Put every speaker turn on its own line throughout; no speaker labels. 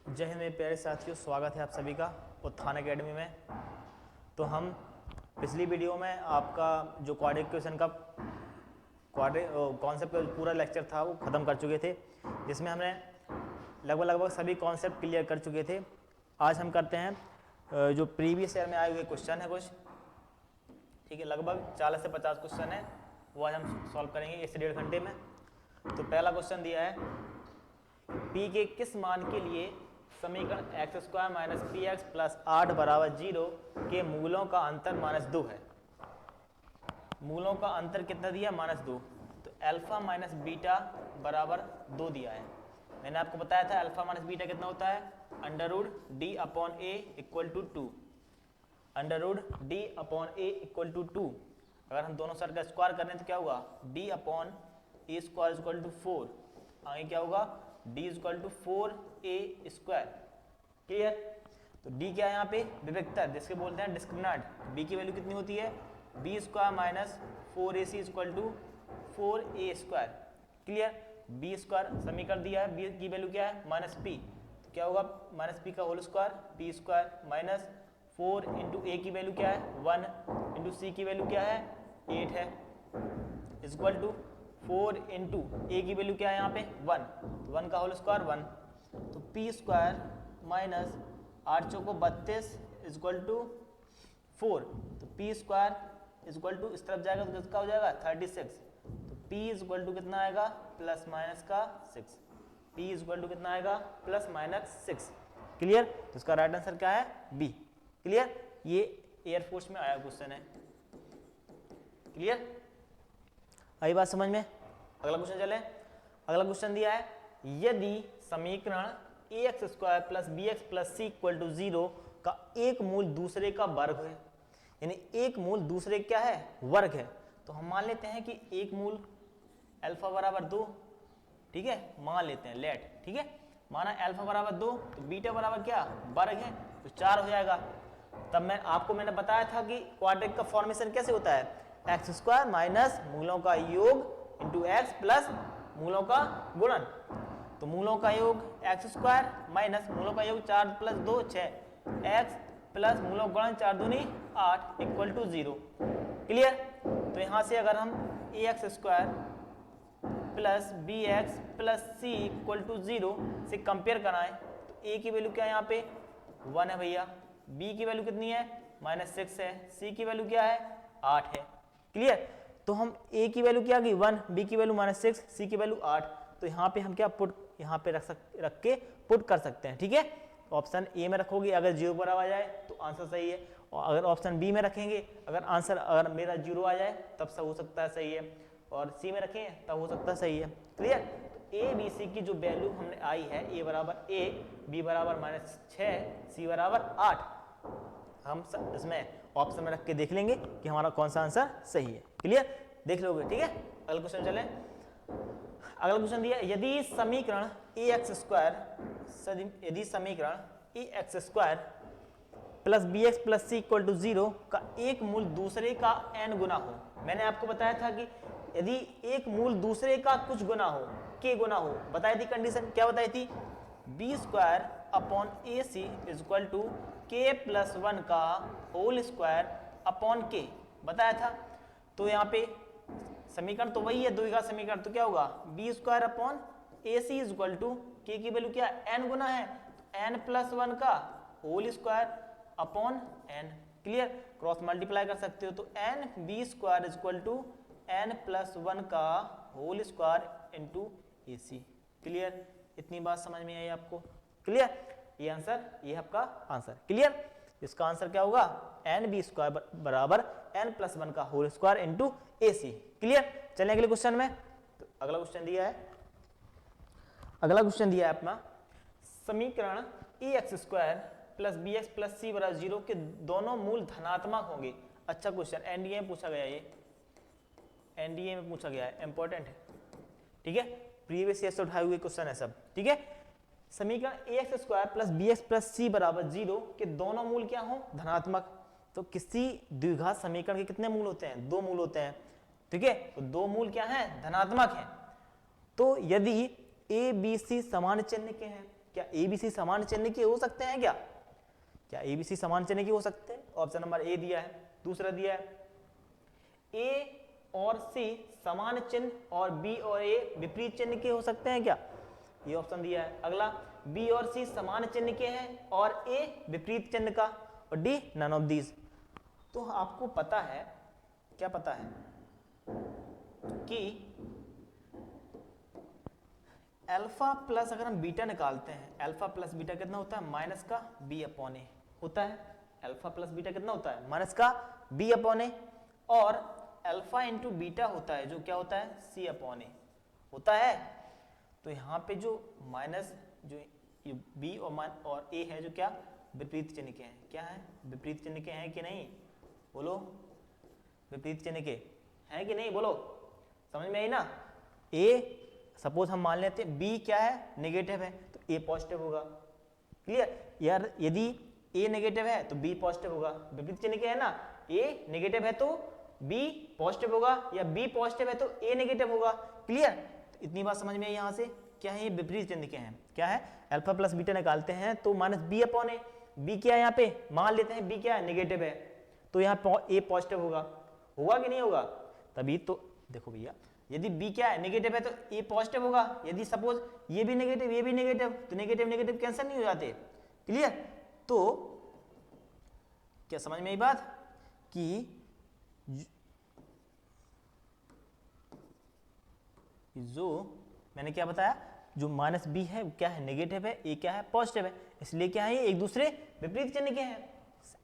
जय हिंद मेरे प्यारे साथियों, स्वागत है आप सभी का उत्थान एकेडमी में। तो हम पिछली वीडियो में आपका जो क्वाड्रेटिक इक्वेशन का कॉन्सेप्ट का पूरा लेक्चर था वो ख़त्म कर चुके थे, जिसमें हमने लगभग सभी कॉन्सेप्ट क्लियर कर चुके थे। आज हम करते हैं जो प्रीवियस ईयर में आए हुए क्वेश्चन है कुछ, ठीक है, लगभग 40 से 50 क्वेश्चन है, वो आज हम सॉल्व करेंगे 1 से 1.5 घंटे में। तो पहला क्वेश्चन दिया है, p के किस मान के लिए समीकरण x² minus P x plus 8 बराबर 0 के मूलों का अंतर -2 है। मूलों का अंतर कितना दिया? -2। तो अल्फा माइनस बीटा बराबर 2 दिया है। मैंने आपको बताया था अल्फा माइनस बीटा कितना होता है, √d/a equal to 2। √d/a equal to 2। अगर हम दोनों साइड का स्क्वायर कर रहे हैं तो क्या होगा, d/a² इक्वल टू 4। आगे क्या होगा, d equal to 4a²। Clear? तो d क्या है यहाँ पे, विविक्तर, जिसके बोलते हैं डिस्क्रिमिनेंट। b की वैल्यू कितनी होती है, b² minus 4ac equal to 4a²। Clear? b² समीकरण दिया है, b की वैल्यू क्या है, -p। तो क्या होगा, -p का whole square, p² minus 4 into a की वैल्यू क्या है 1 इंटू c की वैल्यू क्या है 8 है, इक्वल टू 4 इंटू ए की वैल्यू क्या है यहाँ पे 1, तो 1 का होल स्क्वायर 1। तो p² माइनस 8 चौको 32 इक्वल टू 4। तो p² इक्वल टू इस तरफ जाएगा तो किसका हो जाएगा 36। तो p इक्वल टू कितना आएगा, प्लस माइनस का 6। p इक्वल टू कितना आएगा, प्लस माइनस 6। क्लियर? तो इसका राइट आंसर क्या है, b। क्लियर? ये एयरफोर्स में आया क्वेश्चन है। क्लियर? आई बात समझ में? अगला क्वेश्चन चले। अगला क्वेश्चन दिया है, यदि समीकरण ax² plus bx plus c equal to 0 का एक मूल दूसरे का वर्ग है, यानी एक मूल दूसरे क्या है, वर्ग है, तो हम मान लेते हैं कि एक मूल अल्फा बराबर 2, ठीक है, मान लेते हैं लेट, ठीक है, माना अल्फा बराबर 2 तो बीटा बराबर क्या, वर्ग है, तो 4 हो जाएगा। तब मैंने बताया था कि क्वाड्रेटिक का फॉर्मेशन कैसे होता है, x² माइनस मूलों का योग इंटू एक्स प्लस मूलों का गुणन। तो मूलों का योग x² माइनस मूलों का योग 4 प्लस 2 6, x प्लस मूलों का गुणन 4 दूनी 8 इक्वल टू 0। क्लियर? तो यहां से अगर हम ax² plus bx plus c equal to 0 से कंपेयर कराएं तो a की वैल्यू क्या है यहाँ पे 1 है भैया, b की वैल्यू कितनी है -6 है, c की वैल्यू क्या है 8 है। क्लियर? तो हम a की वैल्यू क्या आ गई 1, b की वैल्यू -6, c की वैल्यू 8। तो यहाँ पे हम क्या पुट यहाँ पे रख के पुट कर सकते हैं, ठीक है। ऑप्शन ए में रखोगे, अगर 0 बराबर आ जाए तो आंसर सही है, और अगर ऑप्शन बी में रखेंगे अगर मेरा 0 आ जाए तब सब हो सकता है सही है, और सी में रखेंगे तब हो सकता है सही है। क्लियर? तो ए बी सी की जो वैल्यू हमने आई है, a बराबर 1, b बराबर -6, c बराबर 8, हम इसमें ऑप्शन में रख के देख लेंगे कि हमारा कौन सा आंसर सही है। क्लियर? देख लोगे, ठीक है। अगला क्वेश्चन चले। अगला क्वेश्चन दिया, यदि समीकरण ax² plus bx plus c equal to 0 का एक मूल दूसरे का n गुना हो। मैंने आपको बताया था कि यदि एक मूल दूसरे का कुछ गुना हो, k गुना हो, बताई थी कंडीशन, क्या बताई थी, b²/ac equal to k plus 1 का होल स्क्वायर अपॉन k बताया था। तो यहाँ पे समीकरण तो वही है, द्विघात समीकरण, तो क्या होगा b²/ac इक्वल टू k की वैल्यू क्या है, n गुना है, तो n प्लस 1 का whole square upon n। Clear? Cross multiply कर सकते हो, तो n b² equal to n plus 1 का whole square into ac। Clear? इतनी बात समझ में आई आपको? क्लियर? ये आंसर, ये आपका आंसर। क्लियर? इसका आंसर क्या होगा, nb² बराबर n प्लस 1 का whole square into ac। Clear? चलिए अगले क्वेश्चन में। तो अगला क्वेश्चन दिया है अपना, समीकरण ax² plus bx plus c बराबर 0 के दोनों मूल धनात्मक होंगे। अच्छा क्वेश्चन, एनडीए में पूछा गया, ये एनडीए में पूछा गया है, इंपॉर्टेंट है, ठीक है, प्रीवियस ईयर से उठाए हुए क्वेश्चन है सब, ठीक है। समीकरण ax² plus bx plus c बराबर 0 के दोनों मूल क्या हो, धनात्मक। तो किसी द्विघात समीकरण के कितने मूल होते हैं, 2 मूल होते हैं, ठीक है, तो 2 मूल क्या है, धनात्मक है। तो यदि a b c समान चिन्ह के हैं, क्या ABC समान चिन्ह के हो सकते हैं क्या? क्या ABC समान चिन्ह के हो सकते हैं? ऑप्शन नंबर ए दिया है। दूसरा दिया है A और C समान चिन्ह और B और A विपरीत चिन्ह के हो सकते हैं क्या? ये ऑप्शन दिया है। अगला B और C समान चिन्ह के हैं और A विपरीत चिन्ह का, और D नन ऑफ दीज। तो आपको पता है, क्या पता है कि अल्फा प्लस अगर हम बीटा निकालते हैं, अल्फा प्लस बीटा कितना होता है? माइनस का B अपॉन ए होता है। अल्फा प्लस बीटा कितना होता है? माइनस का B अपॉन ए, और अल्फा इंटू बीटा होता है जो क्या होता है? C अपॉन ए होता है। तो यहाँ पे जो माइनस जो B और A है जो क्या विपरीत चिन्ह के हैं, क्या है? विपरीत चिन्ह के हैं कि नहीं? बोलो, विपरीत चिन्ह के हैं कि नहीं? बोलो, समझ में आई ना? A सपोज हम मान लेते हैं B क्या है? नेगेटिव है, तो A पॉजिटिव होगा। क्लियर यार? यदि A नेगेटिव है तो B पॉजिटिव होगा। विपरीत चिन्ह के है ना? A नेगेटिव है तो B पॉजिटिव होगा, या B पॉजिटिव है तो A नेगेटिव होगा। क्लियर? तो इतनी बात समझ में आई यहाँ से? क्या है? ये विपरीत चिन्ह के हैं। क्या है? अल्फा प्लस बीटा निकालते हैं तो माइनस B अपॉन ए। B क्या है? यहाँ पे मान लेते हैं B क्या है? नेगेटिव है, तो यहाँ A पॉजिटिव होगा। होगा कि नहीं होगा? तभी तो देखो भैया, यदि B क्या है? नेगेटिव है तो A पॉजिटिव होगा। यदि सपोज ये भी नेगेटिव ये भी नेगेटिव, तो नेगेटिव नेगेटिव कैंसिल नहीं हो जाते। क्लियर? तो क्या समझ में आई बात कि जो मैंने क्या बताया, जो माइनस B है वो क्या है? नेगेटिव है, A क्या है? पॉजिटिव है, इसलिए क्या है? ये एक दूसरे विपरीत चिन्ह के हैं।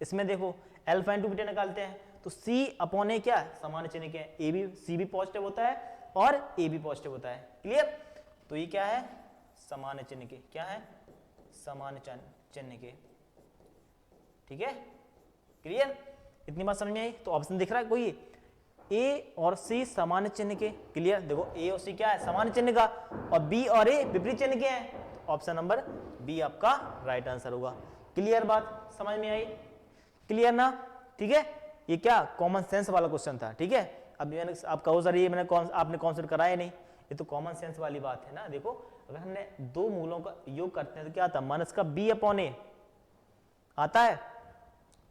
इसमें देखो अल्फा इंटू बीटा निकालते हैं तो C अपॉन ए क्या है? समान चिन्ह के हैं। C भी पॉजिटिव होता है और A भी पॉजिटिव होता है। क्लियर? तो ये क्या है? समान चिन्ह के। क्या है? समान चिन्ह के। ठीक है? क्लियर? इतनी बात समझ में आई? तो ऑप्शन दिख रहा है कोई? A और C समान चिन्ह के। क्लियर? देखो A और C क्या है? समान चिन्ह का, और B और A विपरीत चिन्ह के हैं। ऑप्शन नंबर बी आपका राइट आंसर होगा। क्लियर बात समझ में आई? क्लियर ना? ठीक है, ये क्या कॉमन सेंस वाला क्वेश्चन था। ठीक है, अब मैंने आप कहो सर ये आपने कॉन्सेप्ट कराया नहीं, ये तो कॉमन सेंस वाली बात है ना। देखो अगर हमने दो मूलों का योग करते हैं तो क्या आता है? माइनस का B अपॉन ए आता है।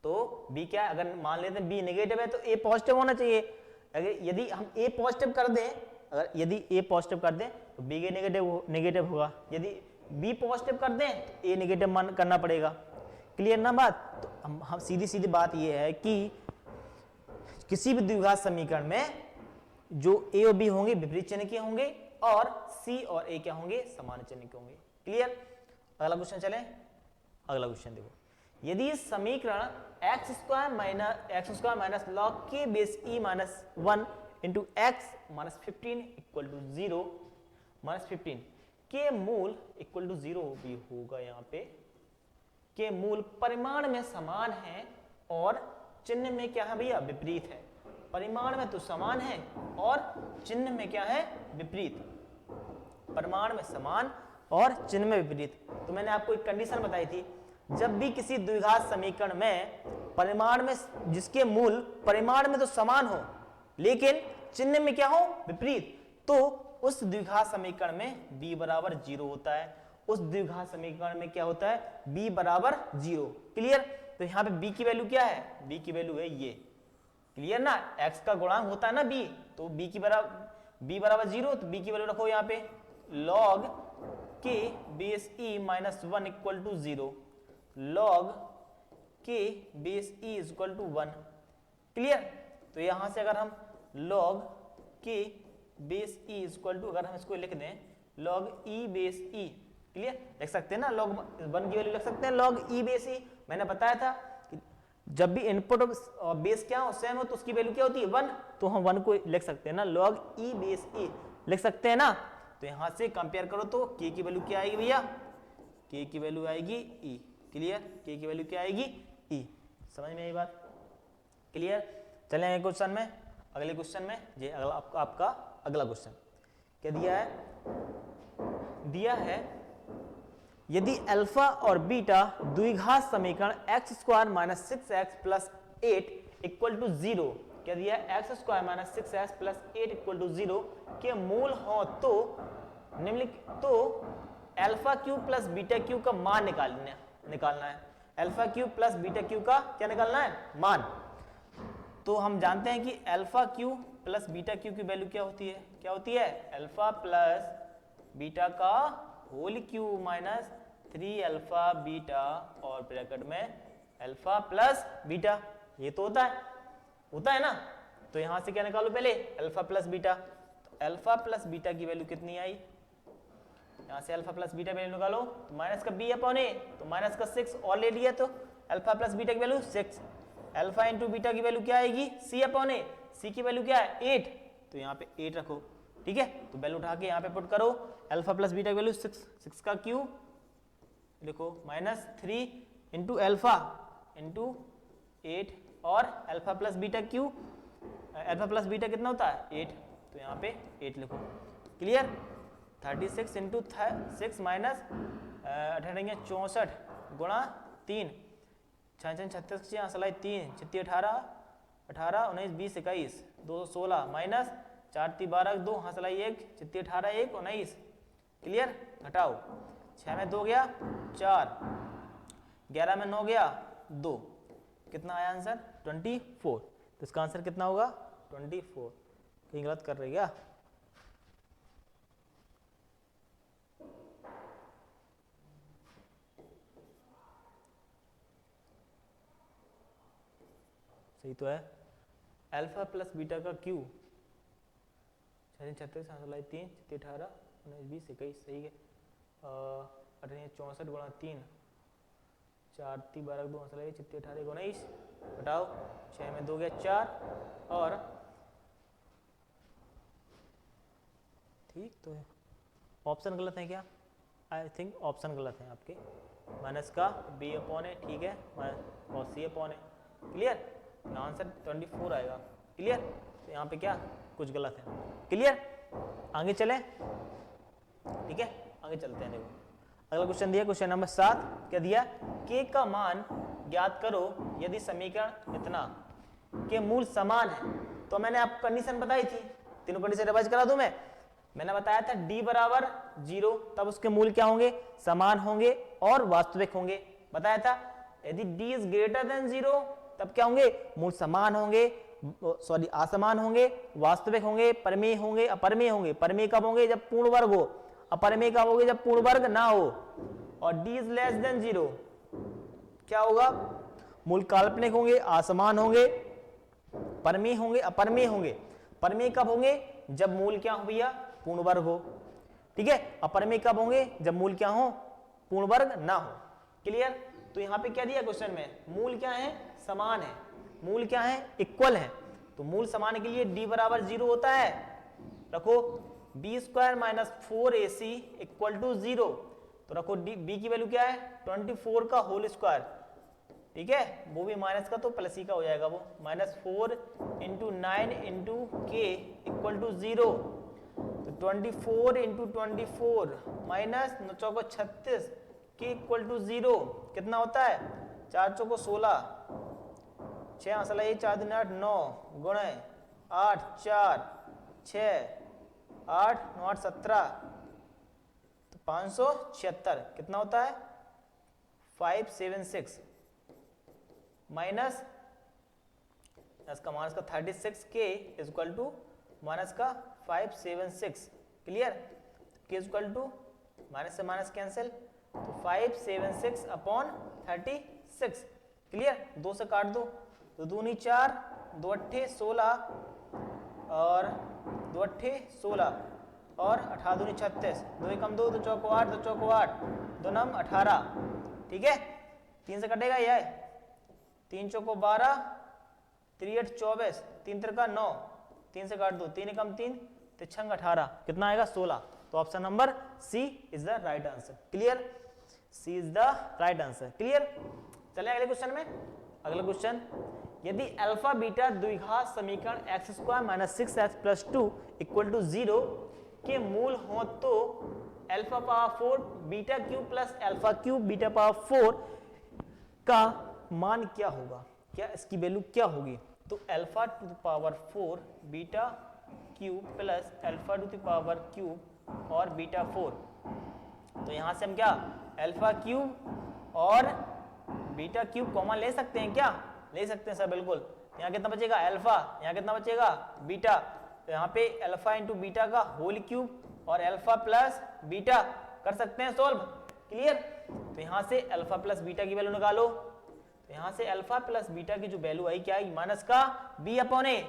तो B क्या है? अगर मान लेते हैं B नेगेटिव है तो A पॉजिटिव होना चाहिए। अगर यदि हम A पॉजिटिव कर दें, अगर यदि A पॉजिटिव कर दें तो B के नेगेटिव होगा। यदि B पॉजिटिव कर दें तो A नेगेटिव मान करना पड़ेगा। क्लियर ना बात? तो हम सीधी बात ये है कि किसी भी द्विघात समीकरण में जो A और B होंगे विपरीत चिन्ह के होंगे और C और A क्या होंगे? समान चिन्ह के होंगे। क्लियर? अगला क्वेश्चन चले। अगला क्वेश्चन देखो, यदि समीकरण एक्स स्क्वायर माइनस लॉग के base e minus 1 into x minus 15 equal to 0 minus 15 के मूल इक्वल टू 0 भी होगा। यहाँ पे के मूल परिमाण में समान है और चिन्ह में क्या है भैया? विपरीत है। परिमाण में तो समान है और चिन्ह में क्या है? विपरीत। परिमाण में समान और चिन्ह में विपरीत। तो मैंने आपको एक कंडीशन बताई थी, जब भी किसी द्विघात समीकरण में परिमाण में जिसके मूल परिमाण में तो समान हो लेकिन चिन्ह में क्या हो? विपरीत, तो उस द्विघात समीकरण में b बराबर 0 होता है। उस द्विघात समीकरण में क्या होता है? b बराबर 0। क्लियर? तो यहाँ पे b की वैल्यू क्या है? b की वैल्यू है ये। क्लियर ना? x का गुणांक होता है ना b, तो b बराबर 0, तो b की वैल्यू रखो यहाँ पे log k base e minus 1 equal to 0, log k base e is equal to 1। Clear? तो यहां से अगर हम log k base e is equal to, अगर हम इसको लिख दें log e base e, clear? लिख सकते हैं ना, log 1 की वैल्यू लिख सकते हैं log e बेस e। मैंने बताया था कि जब भी इनपुट और बेस क्या हो? सेम हो, तो उसकी वैल्यू क्या होती है? 1। तो हम 1 को लिख सकते हैं ना log e बेस e लिख सकते हैं ना। तो यहां से कंपेयर करो तो k की वैल्यू क्या आएगी भैया? k की वैल्यू आएगी e। क्लियर? k की वैल्यू क्या आएगी? e। समझ में आई बात? क्लियर? चलें अगले क्वेश्चन में। अगले क्वेश्चन में ये आपका अगला क्वेश्चन क्या दिया है? दिया है यदि अल्फा और बीटा द्विघात समीकरण x square minus 6x plus 8 equal to 0, क्या दिया है? X square minus 6x plus 8 equal to 0 के मूल हो तो alpha cube plus beta cube का मान निकालना है। Alpha cube plus beta cube का क्या निकालना है? मान। तो हम जानते हैं कि alpha cube plus beta cube की वैल्यू क्या होती है? क्या होती है? अल्फा प्लस बीटा का whole cube minus 3 alpha beta और ब्रैकेट में अल्फा प्लस बीटा। ये तो होता है ना। तो यहां से क्या निकालो पहले? Alpha plus beta. तो अल्फा प्लस बीटा की वैल्यू कितनी आई? यहां से अल्फा प्लस बीटा वैल्यू निकालो तो माइनस का बी अपॉन ए, तो माइनस का 6 और ले लिया, तो अल्फा प्लस बीटा की वैल्यू 6। अल्फा इंटू बीटा की वैल्यू क्या आएगी? सी अपॉन ए। सी की वैल्यू क्या है? 8। तो यहाँ पे 8 रखो, ठीक है। तो वैल्यू उठा के यहाँ पे पुट करो। अल्फा प्लस बीटा की वैल्यू 6 का क्यूब लिखो माइनस 3 इंटू अल्फा इंटू 8 और alpha plus beta cube, alpha plus beta कितना होता है? 8। तो यहाँ पे 8 लिखो। क्लियर? 36 इंटू 6 माइनस 64 गुणा 3, 6 36 3 छत्ती 18 18 19 20 21 216 माइनस 4 3 12 2 हंसलाई 1 छत्ती 18 1 19। क्लियर? घटाओ, 6 में 2 गया 4, 11 में 9 गया 2, कितना आया आंसर? 24। तो इसका आंसर कितना होगा? 24। कहीं गलत कर रहे क्या? सही तो है। अल्फा प्लस बीटा का क्यूब 36 36 3 18 19 20 21 सही है। 64 गुणा 3 4 3 12 2 छत्ती 18 19 घटाओ, 6 में 2 गया 4 और ठीक तो है। ऑप्शन गलत है क्या? आई थिंक ऑप्शन गलत है आपके। माइनस का बी अपॉन ए, ठीक है, और सी अपॉन ए। क्लियर? आंसर 24 आएगा। क्लियर? तो यहाँ पे क्या कुछ गलत है। क्लियर? आगे चले, ठीक है, आगे चलते हैं। देखो अगला क्वेश्चन दिया, क्वेश्चन नंबर 7। क्या दिया? k का मान ज्ञात करो यदि समीकरण इतना के मूल समान है। तो मैंने आपको कंडीशन बताई थी, तीनों कंडीशन रिवाइज करा दूं मैंने बताया था d बराबर 0 तब उसके मूल क्या होंगे? समान होंगे और वास्तविक होंगे। बताया था यदि d इज ग्रेटर देन 0 तब क्या होंगे? मूल समान होंगे, सॉरी असमान होंगे, वास्तविक होंगे, परिमेय होंगे, अपरिमेय होंगे। परिमेय कब होंगे? जब पूर्ण वर्ग हो। अपरिमेय कब होंगे? जब पूर्ण वर्ग ना हो। और d इज लेस देन 0 क्या होगा? मूल काल्पनिक होंगे, असमान होंगे, परिमेय होंगे, अपरिमेय होंगे। परिमेय कब होंगे? जब मूल क्या हो भैया? पूर्ण वर्ग हो। ठीक है। अपरिमेय कब होंगे? जब मूल क्या हो? पूर्ण वर्ग ना हो। क्लियर? तो यहाँ पे क्या दिया क्वेश्चन में? मूल क्या है? समान है। मूल क्या है? इक्वल है। तो मूल समान के लिए d बराबर 0 होता है। रखो b square minus 4ac equal to 0। तो रखो b की वैल्यू क्या है? 24 का होल स्क्वायर। ठीक है, वो भी माइनस का तो प्लस ही का हो जाएगा वो। माइनस 4 इंटू 9 इंटू के इक्वल टू 0। तो 24 इंटू 24 माइनस 9 चौको 36 के इक्वल टू 0 कितना होता है? 4 चौको 16 6 असला 4 दिन 8 9 गुणे 8 4 6 8 9 8 17 तो 576 कितना होता है? 576 माइनस इसका माइनस का 36 के इज इक्वल टू माइनस का 576। क्लियर? के इज इक्वल टू माइनस से माइनस कैंसिल, तो 576 अपॉन 36। क्लियर? 2 से काट दो तो 2 नी 4 2 अट्ठे 16 और 2 अट्ठे 16 और 18 दूनी 36 2 एकम 2 2 चौको 8 2 चौको 8 2 नम 18। ठीक है, 3 से कटेगा यह 3 चौको 12 3 8 24 3 तिरका 9 3 से काट दो 3 एकम 3 तो 6 18 कितना आएगा? 16। तो option number C is the right answer. Clear? C is the right answer. Clear? चले अगले क्वेश्चन में। अगला क्वेश्चन, यदि अल्फा बीटा द्विघात समीकरण x square minus 6x plus 2 equal to 0 के मूल हो तो alpha power 4 beta cube plus alpha cube beta power 4 का मान क्या होगा? क्या इसकी वैल्यू क्या होगी? तो alpha two the power 4 beta cube plus alpha two the power cube और बीटा 4 तो यहाँ से हम क्या अल्फा क्यूब और बीटा क्यूब कॉमन ले सकते हैं क्या? ले सकते हैं सर, बिल्कुल। यहाँ कितना बचेगा अल्फा, यहाँ कितना बचेगा बीटा, तो यहाँ पे अल्फा इंटू बीटा का होल क्यूब और अल्फा प्लस बीटा कर सकते हैं सॉल्व। क्लियर? तो यहाँ से अल्फा प्लस बीटा की वैल्यू निकालो, तो यहाँ से अल्फा प्लस बीटा की जो वैल्यू आई क्या आएगी माइनस का बी अपॉन ए,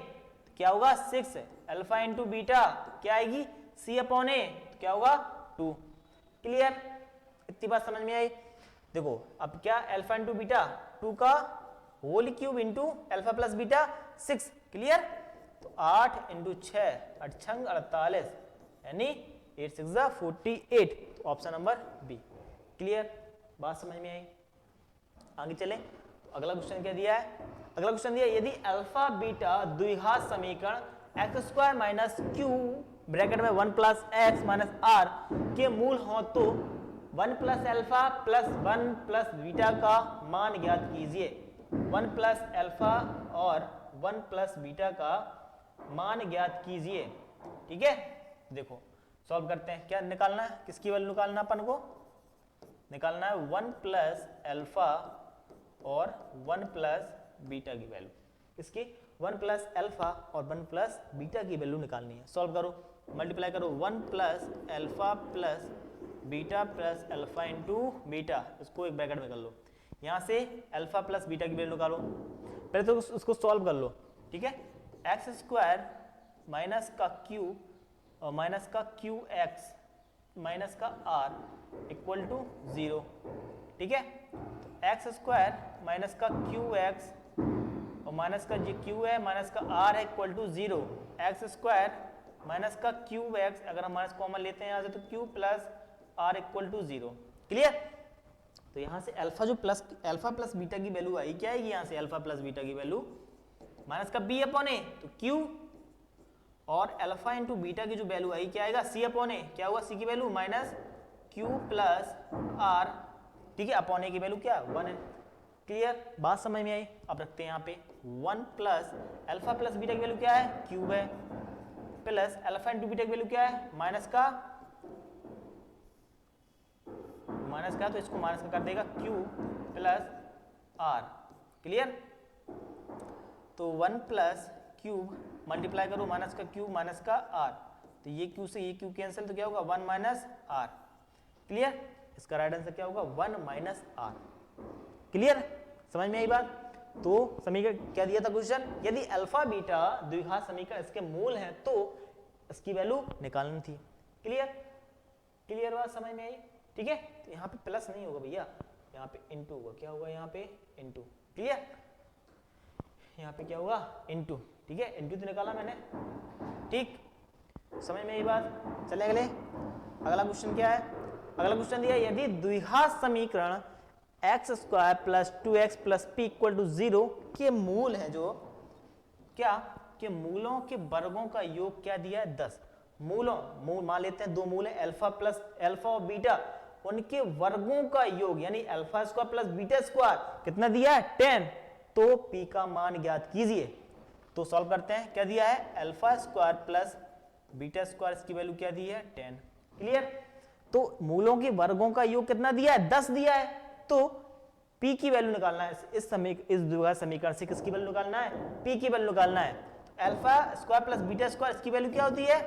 क्या होगा 6, अल्फा इंटू बीटा क्या आएगी सी अपॉन ए, क्या होगा 2। क्लियर? इतनी बात समझ में आई? देखो अब क्या अल्फा इंटू बीटा 2 का whole cube into alpha plus beta 6। Clear? तो 8 इंटू 6 8 छंग 48 यानी 8 6 48, तो ऑप्शन नंबर बी। क्लियर? बात समझ में आई? आगे चलें, तो अगला क्वेश्चन क्या दिया है? अगला क्वेश्चन दिया यदि अल्फा बीटा द्विघात समीकरण x square minus Q bracket में 1 प्लस एक्स माइनस आर के मूल हो तो 1 plus alpha plus 1 plus beta का मान ज्ञात कीजिए। 1 प्लस अल्फा और 1 प्लस बीटा का मान ज्ञात कीजिए। ठीक है, देखो सॉल्व करते हैं। क्या निकालना है, किसकी वैल्यू निकालना अपन को? निकालना है 1 प्लस अल्फा और 1 प्लस बीटा की वैल्यू। इसकी 1 प्लस अल्फा और 1 प्लस बीटा की वैल्यू निकालनी है। सॉल्व करो, मल्टीप्लाई करो 1 plus alpha plus beta plus alpha into beta, इसको एक ब्रैकेट में कर लो। यहाँ से अल्फा प्लस बीटा की वैल्यू निकालो, पहले तो उसको सॉल्व कर लो। ठीक है, एक्स स्क्वायर माइनस का क्यू और माइनस का क्यू एक्स माइनस का आर इक्वल टू 0। ठीक है, तो एक्स स्क्वायर माइनस का क्यू एक्स और माइनस का जी क्यू है माइनस का आर है equal to 0। X square minus का क्यू एक्स, अगर हम माइनस कॉमन लेते हैं यहाँ से तो q plus r equal to 0। Clear? तो यहाँ से अल्फा जो प्लस अल्फा प्लस बीटा की वैल्यू आई क्या आएगी? यहाँ से अल्फा प्लस बीटा की वैल्यू माइनस का बी अपॉन ए, तो क्यू, और अल्फा इंटू बीटा की जो वैल्यू आई क्या आएगा सी अपॉन ए, क्या हुआ सी की value minus Q plus R. ठीक है, अपॉन ए की वैल्यू क्या 1 है। क्लियर? बात समझ में आई? अब रखते हैं यहाँ पे 1 प्लस अल्फा प्लस बीटा की वैल्यू क्या है क्यूब है, प्लस अल्फा इंटू बीटा की वैल्यू क्या है माइनस का तो इसको माइनस का कर देगा क्यू प्लस आर। क्लियर? तो 1 प्लस क्यूब मल्टीप्लाई करो माइनस का क्यूब माइनस का आर, तो ये क्यू से ये क्यू कैंसिल, तो क्या होगा 1 माइनस आर। क्लियर? इसका राइट आंसर क्या होगा 1 माइनस आर। क्लियर? समझ में आई बात? तो समीकरण क्या दिया था क्वेश्चन? यदि अल्फा बीटा द्विघात समीकरण इसके मूल हैं तो इसकी वैल्यू निकालनी थी। क्लियर? क्लियर बात समझ में आई? ठीक है, तो यहाँ पे प्लस नहीं होगा भैया, यहाँ पे इनटू होगा। क्या होगा यहाँ पे इनटू। क्लियर? यहाँ पे क्या होगा इनटू। ठीक है, इनटू तो निकाला मैंने। ठीक, समझ में आई बात? चले अगले, अगला क्वेश्चन क्या है? अगला क्वेश्चन दिया यदि द्विघात समीकरण x square plus 2x plus p equal to 0 के मूल है जो क्या के मूलों के वर्गों का योग क्या दिया है 10। मूल मान लेते हैं दो मूल है अल्फा प्लस अल्फा और बीटा, उनके वर्गों का योग यानी alpha square plus beta square कितना दिया है 10। तो पी का मान ज्ञात कीजिए। तो सॉल्व करते हैं। क्या दिया है alpha square plus beta square, इसकी वैल्यू क्या दी है 10। क्लियर? तो मूलों के वर्गों का योग कितना दिया है 10 दिया है, तो p की वैल्यू निकालना है। इस द्विघात समीकरण से किसकी वैल्यू निकालना है? p की वैल्यू निकालना है। Alpha square plus beta square, इसकी वैल्यू क्या होती है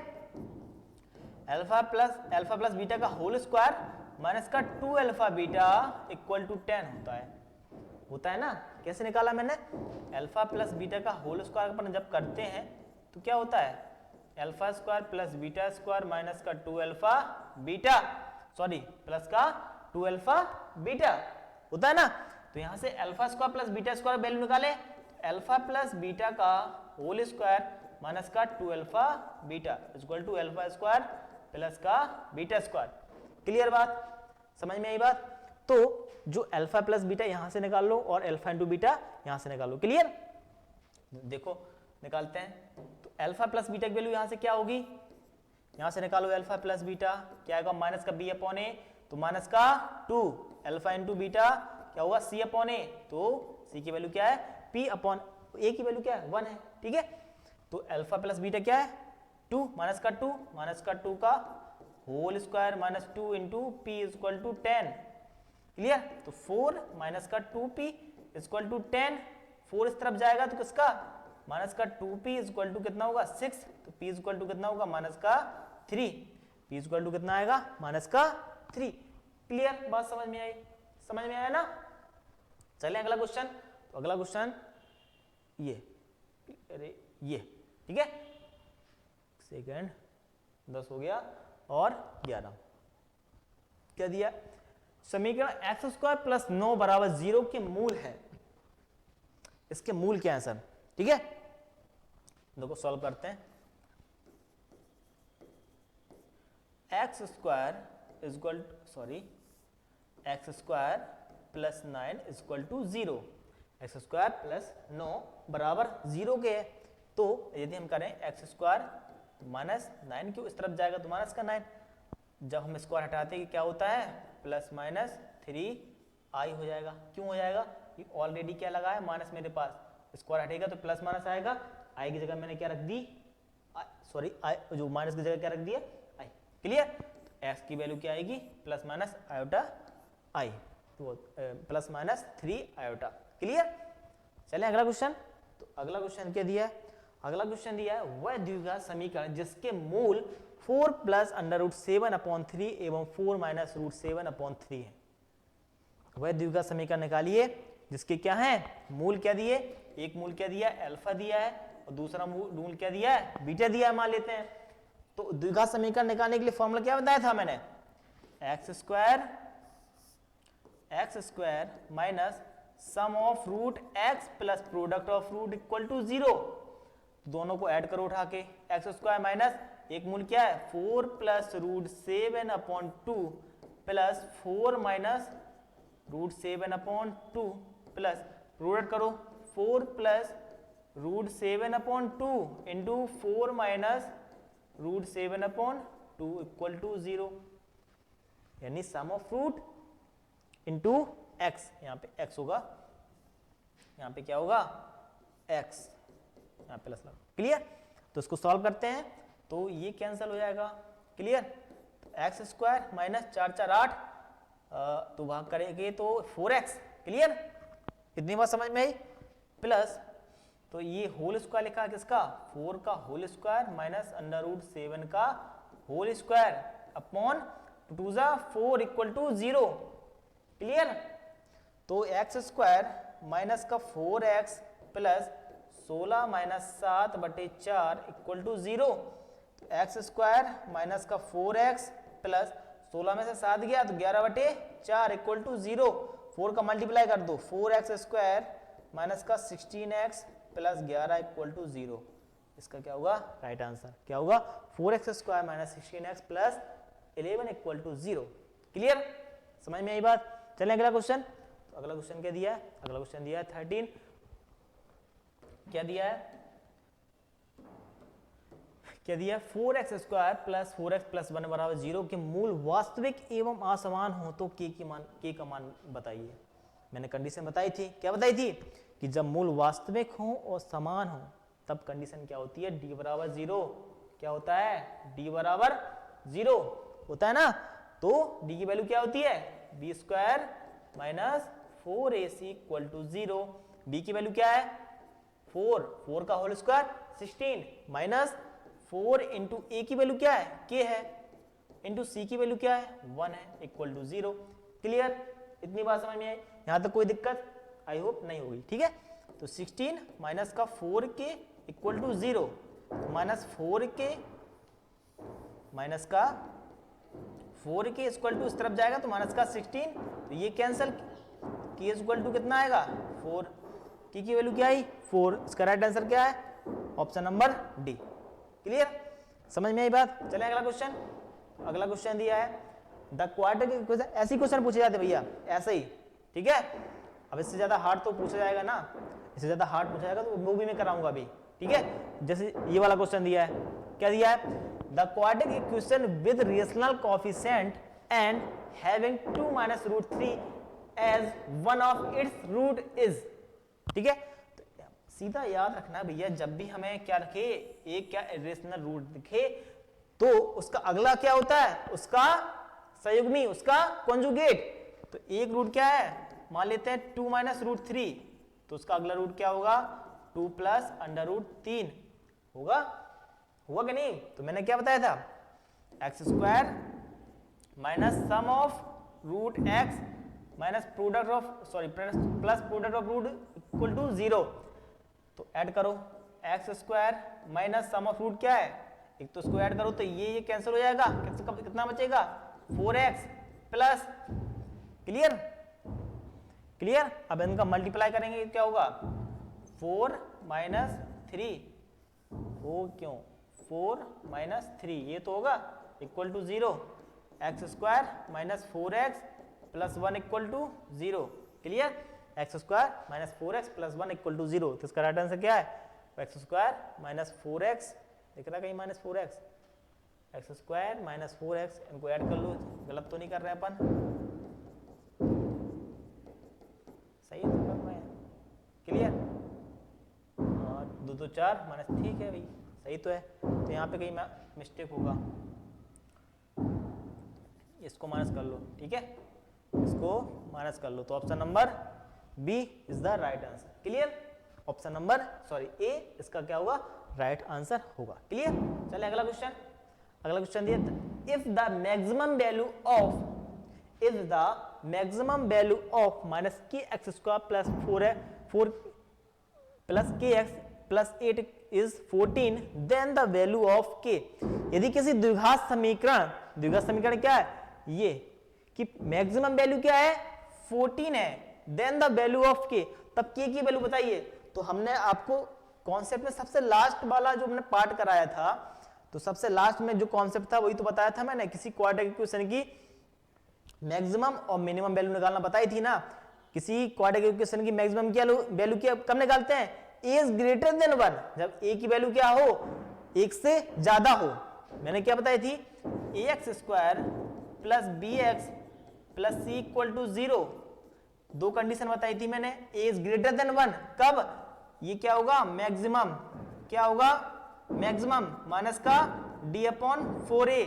अल्फा प्लस बीटा का होल स्क्वायर माइनस का 2 अल्फा बीटा इक्वल टू 10 होता है ना। कैसे निकाला मैंने? अल्फा प्लस बीटा का होल स्क्वायर अपन जब करते हैं तो क्या होता है alpha square plus beta square minus का 2 अल्फा बीटा, सॉरी प्लस का 2 अल्फा बीटा होता है ना। तो यहां से alpha square plus beta square value निकाले, अल्फा प्लस बीटा का होल स्क्वायर माइनस का 2 alpha beta equal to alpha square plus का बीटा स्क्वायर। क्लियर बात? समझ में आई बात? तो जो अल्फा प्लस बीटा यहां से निकाल लो और अल्फा इंटू बीटा यहां से निकाल लो। क्लियर? देखो निकालते हैं। तो अल्फा प्लस बीटा की वैल्यू यहां से क्या होगी, यहां से निकालो अल्फा प्लस बीटा, क्या आएगा माइनस का बी अपॉन ए, तो माइनस का 2 अल्फा इंटू बीटा क्या होगा सी अपॉन ए, तो सी की वैल्यू क्या है पी अपॉन ए की वैल्यू क्या है 1 है। ठीक है, तो अल्फा प्लस बीटा क्या है 2 माइनस का 2 का whole square minus 2 into p equal to 10। Clear? तो 4 माइनस का 2p इक्वल टू 10, 4 इस तरफ जाएगा तो किसका माइनस का 2p इक्वल टू कितना होगा 6, तो p इक्वल टू कितना होगा माइनस का 3, p इक्वल टू कितना आएगा माइनस का 3। क्लियर? बात समझ में आई? समझ में आया ना? चलें अगला क्वेश्चन। तो अगला क्वेश्चन ये, अरे ये ठीक है, सेकंड 10 हो गया और 11। क्या दिया? समीकरण एक्स स्क्वायर प्लस 9 बराबर 0 के मूल है। इसके मूल क्या है सर? ठीक है, देखो सॉल्व करते हैं। X square equal x square plus 9 equal to 0, x square plus 9 बराबर 0 के है। तो यदि हम करें एक्स स्क्वायर माइनस 9, क्यों इस तरफ जाएगा तो माइनस का 9, जब हम स्क्वायर हटाते हैं क्या होता है प्लस माइनस 3i हो जाएगा। क्यों हो जाएगा? ये ऑलरेडी क्या लगा है माइनस, मेरे पास स्क्वायर हटेगा तो प्लस माइनस आएगा, आई की जगह मैंने क्या रख दी, सॉरी आई जो माइनस की जगह क्या रख दिया आई। क्लियर? एक्स की वैल्यू क्या आएगी प्लस माइनस आयोटा आई, तो प्लस माइनस 3 आयोटा। क्लियर? चलें अगला क्वेश्चन। तो अगला क्वेश्चन क्या दिया है? अगला क्वेश्चन दिया है वह द्विघात समीकरण जिसके मूल 4 प्लस अंडर रूट 7/3 एवं 4 माइनस रूट 7/3 है। वह द्विघात समीकरण निकालिए जिसके क्या है मूल क्या दिए, एक मूल क्या दिया अल्फा दिया है और दूसरा मूल क्या दिया है बीटा दिया है, मान लेते हैं। तो द्विघात समीकरण निकालने के लिए फॉर्मूला क्या बताया था मैंने, x square minus sum of root x plus product of root equal to 0। दोनों को ऐड करो उठा के, एक्स स्क्वायर माइनस एक मूल क्या है 4 plus root 7/2 plus 4 minus root 7/2 plus product करो 4 plus root 7/2 into 4 minus root 7/2 equal to 0, यानी sum of root into x, यहाँ पे एक्स होगा, यहाँ पे क्या होगा एक्स, यहाँ प्लस लगा। क्लियर? तो इसको सॉल्व करते हैं तो ये कैंसिल हो जाएगा। क्लियर? तो एक्स स्क्वायर माइनस 4 4 8 तो भाग करेंगे तो 4x। क्लियर? इतनी बात समझ में आई? प्लस तो ये होल स्क्वायर लिखा है किसका 4 का whole square minus under root 7 का होल स्क्वायर अपॉन 2 जा 4 इक्वल टू 0। क्लियर? तो एक्स स्क्वायर माइनस का 4x plus 16 minus 7/4 equal to 0। तो एक्स स्क्वायर माइनस का 4x प्लस 16 में से 7 गया तो 11/4 इक्वल टू 0। 4 का मल्टीप्लाई कर दो 4x स्क्वायर माइनस का 16x प्लस 11 इक्वल टू 0। इसका क्या होगा राइट आंसर? क्या होगा 4x square minus 16x plus 11 equal to 0। Clear? समझ में आई बात? चलें अगला क्वेश्चन। तो अगला क्वेश्चन क्या दिया है? अगला क्वेश्चन दिया है 13। क्या दिया है? क्या दिया? 4x square plus 4x plus 1 बराबर 0 के मूल वास्तविक एवं असमान हो तो k का मान बताइए। मैंने कंडीशन बताई थी, क्या बताई थी कि जब मूल वास्तविक हो और समान हो तब कंडीशन क्या होती है d बराबर 0। क्या होता है? d बराबर 0 होता है ना। तो d की वैल्यू क्या होती है b square minus 4ac equal to 0। b की वैल्यू क्या है 4 का whole square 16 minus 4 into a की वैल्यू क्या है k है इंटू सी की वैल्यू क्या है 1 है इक्वल टू 0। क्लियर? इतनी बात समझ में आई? यहां तक कोई दिक्कत आई होप नहीं होगी। ठीक है? तो 16 माइनस का 4k equal to 0, minus 4k minus का 4k इक्वल टू इस तरफ जाएगा तो माइनस का 16, तो ये कैंसिल, k इक्वल टू कितना आएगा 4, k की वैल्यू क्या आई 4। इसका राइट आंसर क्या है ऑप्शन नंबर डी। क्लियर? समझ में आई बात? चलें अगला क्वेश्चन। अगला क्वेश्चन दिया है द क्वाड्रेटिक इक्वेशन। ऐसे क्वेश्चन पूछे जाते भैया, ऐसे ही। ठीक है? अब इससे ज्यादा हार्ड तो पूछा जाएगा ना, इससे ज्यादा हार्ड पूछा जाएगा तो वो भी मैं कराऊंगा अभी। ठीक है? जैसे ये वाला क्वेश्चन दिया है, क्या दिया है the quadratic equation with rational coefficient and having 2 minus root 3 as one of its root is. ठीक है? सीधा याद रखना भैया, जब भी हमें क्या रखे एक क्या रेशनल रूट दिखे तो उसका अगला क्या होता है, उसका संयुग्मी, उसका कॉन्जुगेट। तो एक रूट क्या है, मान लेते हैं 2 माइनस रूट 3, तो उसका अगला रूट क्या होगा 2 प्लस अंडर रूट 3 होगा, हुआ कि नहीं। तो मैंने क्या बताया था, x square minus sum of root x minus product of plus product of root equal to 0। तो ऐड करो, x square minus sum of root क्या है, एक तो इसको ऐड करो तो ये कैंसिल हो जाएगा, कितना बचेगा 4x प्लस, क्लियर क्लियर। अब इनका मल्टीप्लाई करेंगे क्या होगा 4 माइनस 3, वो क्यों 4 माइनस 3 ये तो होगा equal to 0, x square minus 4x plus 1 equal to 0, clear. X square minus 4x plus 1 equal to 0, तो इसका राइट आंसर क्या है, एक्स स्क्वायर माइनस 4x, दिख रहा कहीं minus 4x, x square minus 4x, इनको ऐड कर लो, गलत तो नहीं कर रहे हैं अपन, सही तो कर रहे हैं, क्लियर। 2 2 4 माइनस, ठीक है भाई सही तो है। तो यहाँ पे कहीं मिस्टेक होगा, इसको माइनस कर लो, ठीक है, इसको माइनस कर लो। तो option number B is the right answer, clear. Option number A इसका क्या होगा, राइट आंसर होगा, क्लियर। चलिए अगला क्वेश्चन, अगला क्वेश्चन दिया, if the maximum value of minus k x square plus 4 plus k x plus 8 is 14, then the value of k. यदि किसी द्विघात समीकरण क्या है ये, कि मैक्सिमम वैल्यू क्या है 14 है, देन द वैल्यू ऑफ के, तब के की वैल्यू बताइए। तो हमने आपको कॉन्सेप्ट में सबसे लास्ट वाला जो हमने पार्ट कराया था, तो सबसे लास्ट में जो कॉन्सेप्ट था वही तो बताया था मैंने, किसी क्वाड्रेटिक इक्वेशन की मैक्सिमम और मिनिमम वैल्यू निकालना बताई थी ना। किसी क्वाड्रेटिक इक्वेशन की मैक्सिमम क्या वैल्यू क्या कब निकालते हैं, a इज ग्रेटर देन 1, जब a की वैल्यू क्या हो, 1 से ज्यादा हो। मैंने क्या बताई थी, ax square plus bx plus c equal to 0, दो कंडीशन बताई थी मैंने, a इज ग्रेटर देन 1, कब, ये क्या होगा मैक्सिमम, क्या होगा मैक्सिमम माइनस का d अपॉन 4a,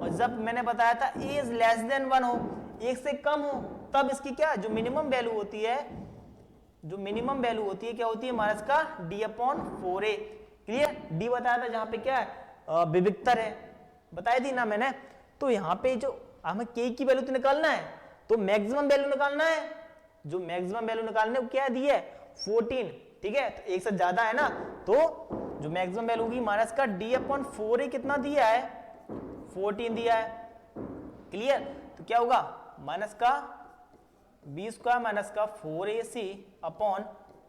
और जब मैंने बताया था a इज लेस देन 1 हो, 1 से कम हो, तब इसकी क्या जो मिनिमम वैल्यू होती है, क्या होती है माइनस का d upon 4a, clear. d बताया था जहां पे क्या है विविक्तर है, बताई थी ना मैंने। तो यहाँ पे जो हमें k की वैल्यू तो निकालना है, तो मैक्सिमम वैल्यू निकालना है, जो मैक्सिमम वैल्यू निकालने को क्या दी है 14, ठीक है, तो 1 से ज्यादा है ना, तो जो मैक्सिमम वैल्यू होगी माइनस का d अपॉन 4a कितना दिया है 14 दिया है, क्लियर। तो क्या होगा माइनस का b स्क्वायर माइनस का 4ac upon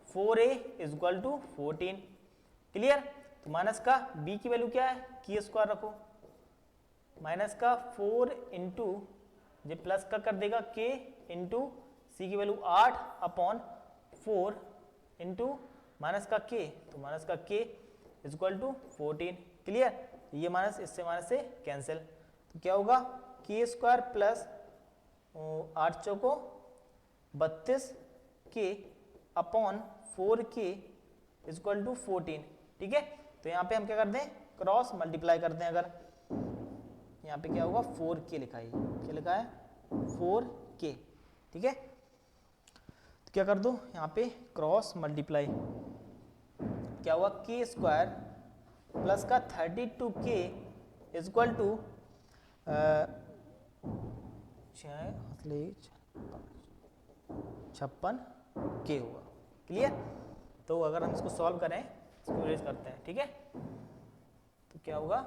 4a is equal to 14, clear. तो माइनस का b की वैल्यू क्या है, की स्क्वायर रखो, माइनस का 4 इंटू ये प्लस का कर देगा k इंटू सी की वैल्यू 8 अपॉन 4 इंटू माइनस का k, तो माइनस का k is equal to 14, clear. ये माइनस इससे माइनस से कैंसिल, तो क्या होगा k स्क्वायर प्लस 8 चौको 32 k upon 4k is equal to 14, ठीक है। तो यहाँ पे हम क्या कर दें, क्रॉस मल्टीप्लाई कर दें, अगर यहाँ पे क्या होगा 4k लिखा है, क्या लिखा है 4k, ठीक है। तो क्या कर दो यहाँ पे क्रॉस मल्टीप्लाई, क्या हुआ k स्क्वायर प्लस का 32k is equal to 56k होगा, क्लियर। तो अगर हम इसको सॉल्व करें, इसको रेज करते हैं, ठीक है, तो क्या होगा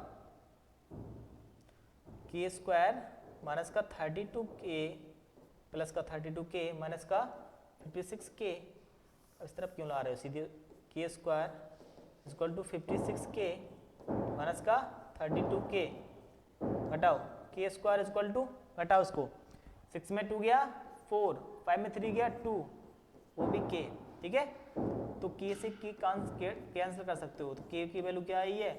k स्क्वायर माइनस का 32k प्लस का 32k माइनस का 56k, इस तरफ क्यों ला रहे हो, सीधे k square equal to 56k minus का 32k, घटाओ k स्क्वायर इक्वल टू, घटाओ इसको, 6 में 2 गया 4, 5 में 3 गया 2, वो भी k, ठीक है। तो k से k कैंसिल कर सकते हो, तो k की वैल्यू क्या आई है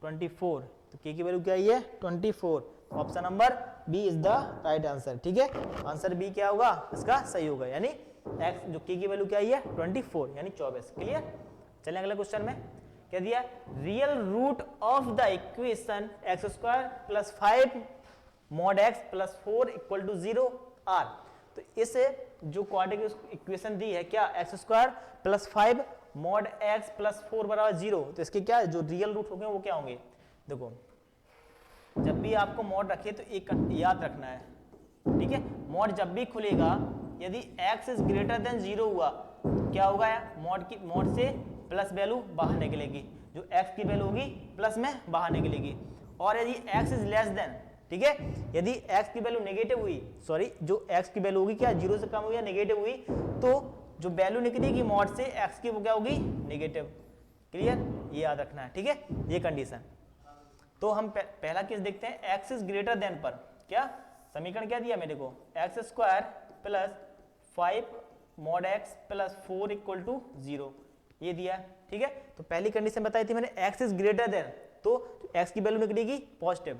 24, तो k की वैल्यू क्या आई है 24, option number B is the right answer, ठीक है। आंसर बी क्या होगा इसका सही होगा, यानी x जो k की वैल्यू क्या आई है 24 यानी 24, क्लियर। चलिए अगले क्वेश्चन में, क्या दिया, real root of the equation x square plus 5 mod x plus 4 equal to 0 are. तो इस जो क्वाड्रेटिक इक्वेशन दी है क्या, x square plus 5 mod x plus 4 बराबर 0, तो इसके क्या जो रियल रूट होंगे वो क्या होंगे। देखो जब भी आपको मॉड रखे तो एक याद रखना है, ठीक है, मॉड जब भी खुलेगा यदि x इज ग्रेटर देन 0 हुआ तो क्या होगा, मॉड से प्लस वैल्यू बाहर निकलेगी, जो x की वैल्यू होगी प्लस में बाहर निकलेगी। और यदि x इज लेस देन, ठीक है, यदि x की वैल्यू नेगेटिव हुई, सॉरी जो x की वैल्यू होगी क्या 0 से कम हुई या नेगेटिव हुई, तो जो वैल्यू निकलेगी मॉड से x की वो क्या होगी, नेगेटिव। क्लियर, ये याद रखना है, ठीक है, ये कंडीशन। तो हम पहला केस देखते हैं, x इज ग्रेटर देन पर क्या समीकरण क्या दिया मेरे को, x square plus 5 mod x plus 4 equal to 0, ये दिया, ठीक है। तो पहली कंडीशन बताई थी मैंने, x इज ग्रेटर देन, तो x की वैल्यू निकलेगी पॉजिटिव,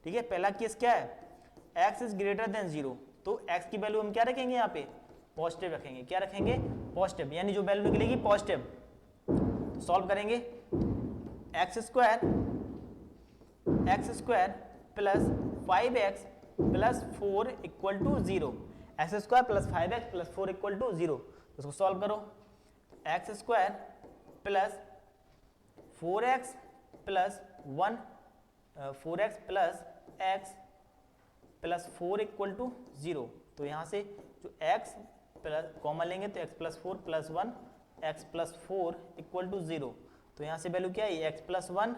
ठीक है। पहला केस क्या है, x इज ग्रेटर देन 0, तो x की वैल्यू हम क्या रखेंगे यहाँ पे, पॉजिटिव रखेंगे, क्या रखेंगे, पॉजिटिव, यानी जो वैल्यू निकलेगी पॉजिटिव। तो सॉल्व करेंगे, x square plus 5x plus 4 equal to 0, x square plus 5x plus 4 equal to 0, उसको सॉल्व करो, x square plus 4x plus 1 4x plus x plus 4 equal to 0। तो यहाँ से जो x प्लस कॉमन लेंगे तो x plus 4 plus 1 x plus 4 equal to 0। तो यहाँ से वैल्यू क्या है, x प्लस 1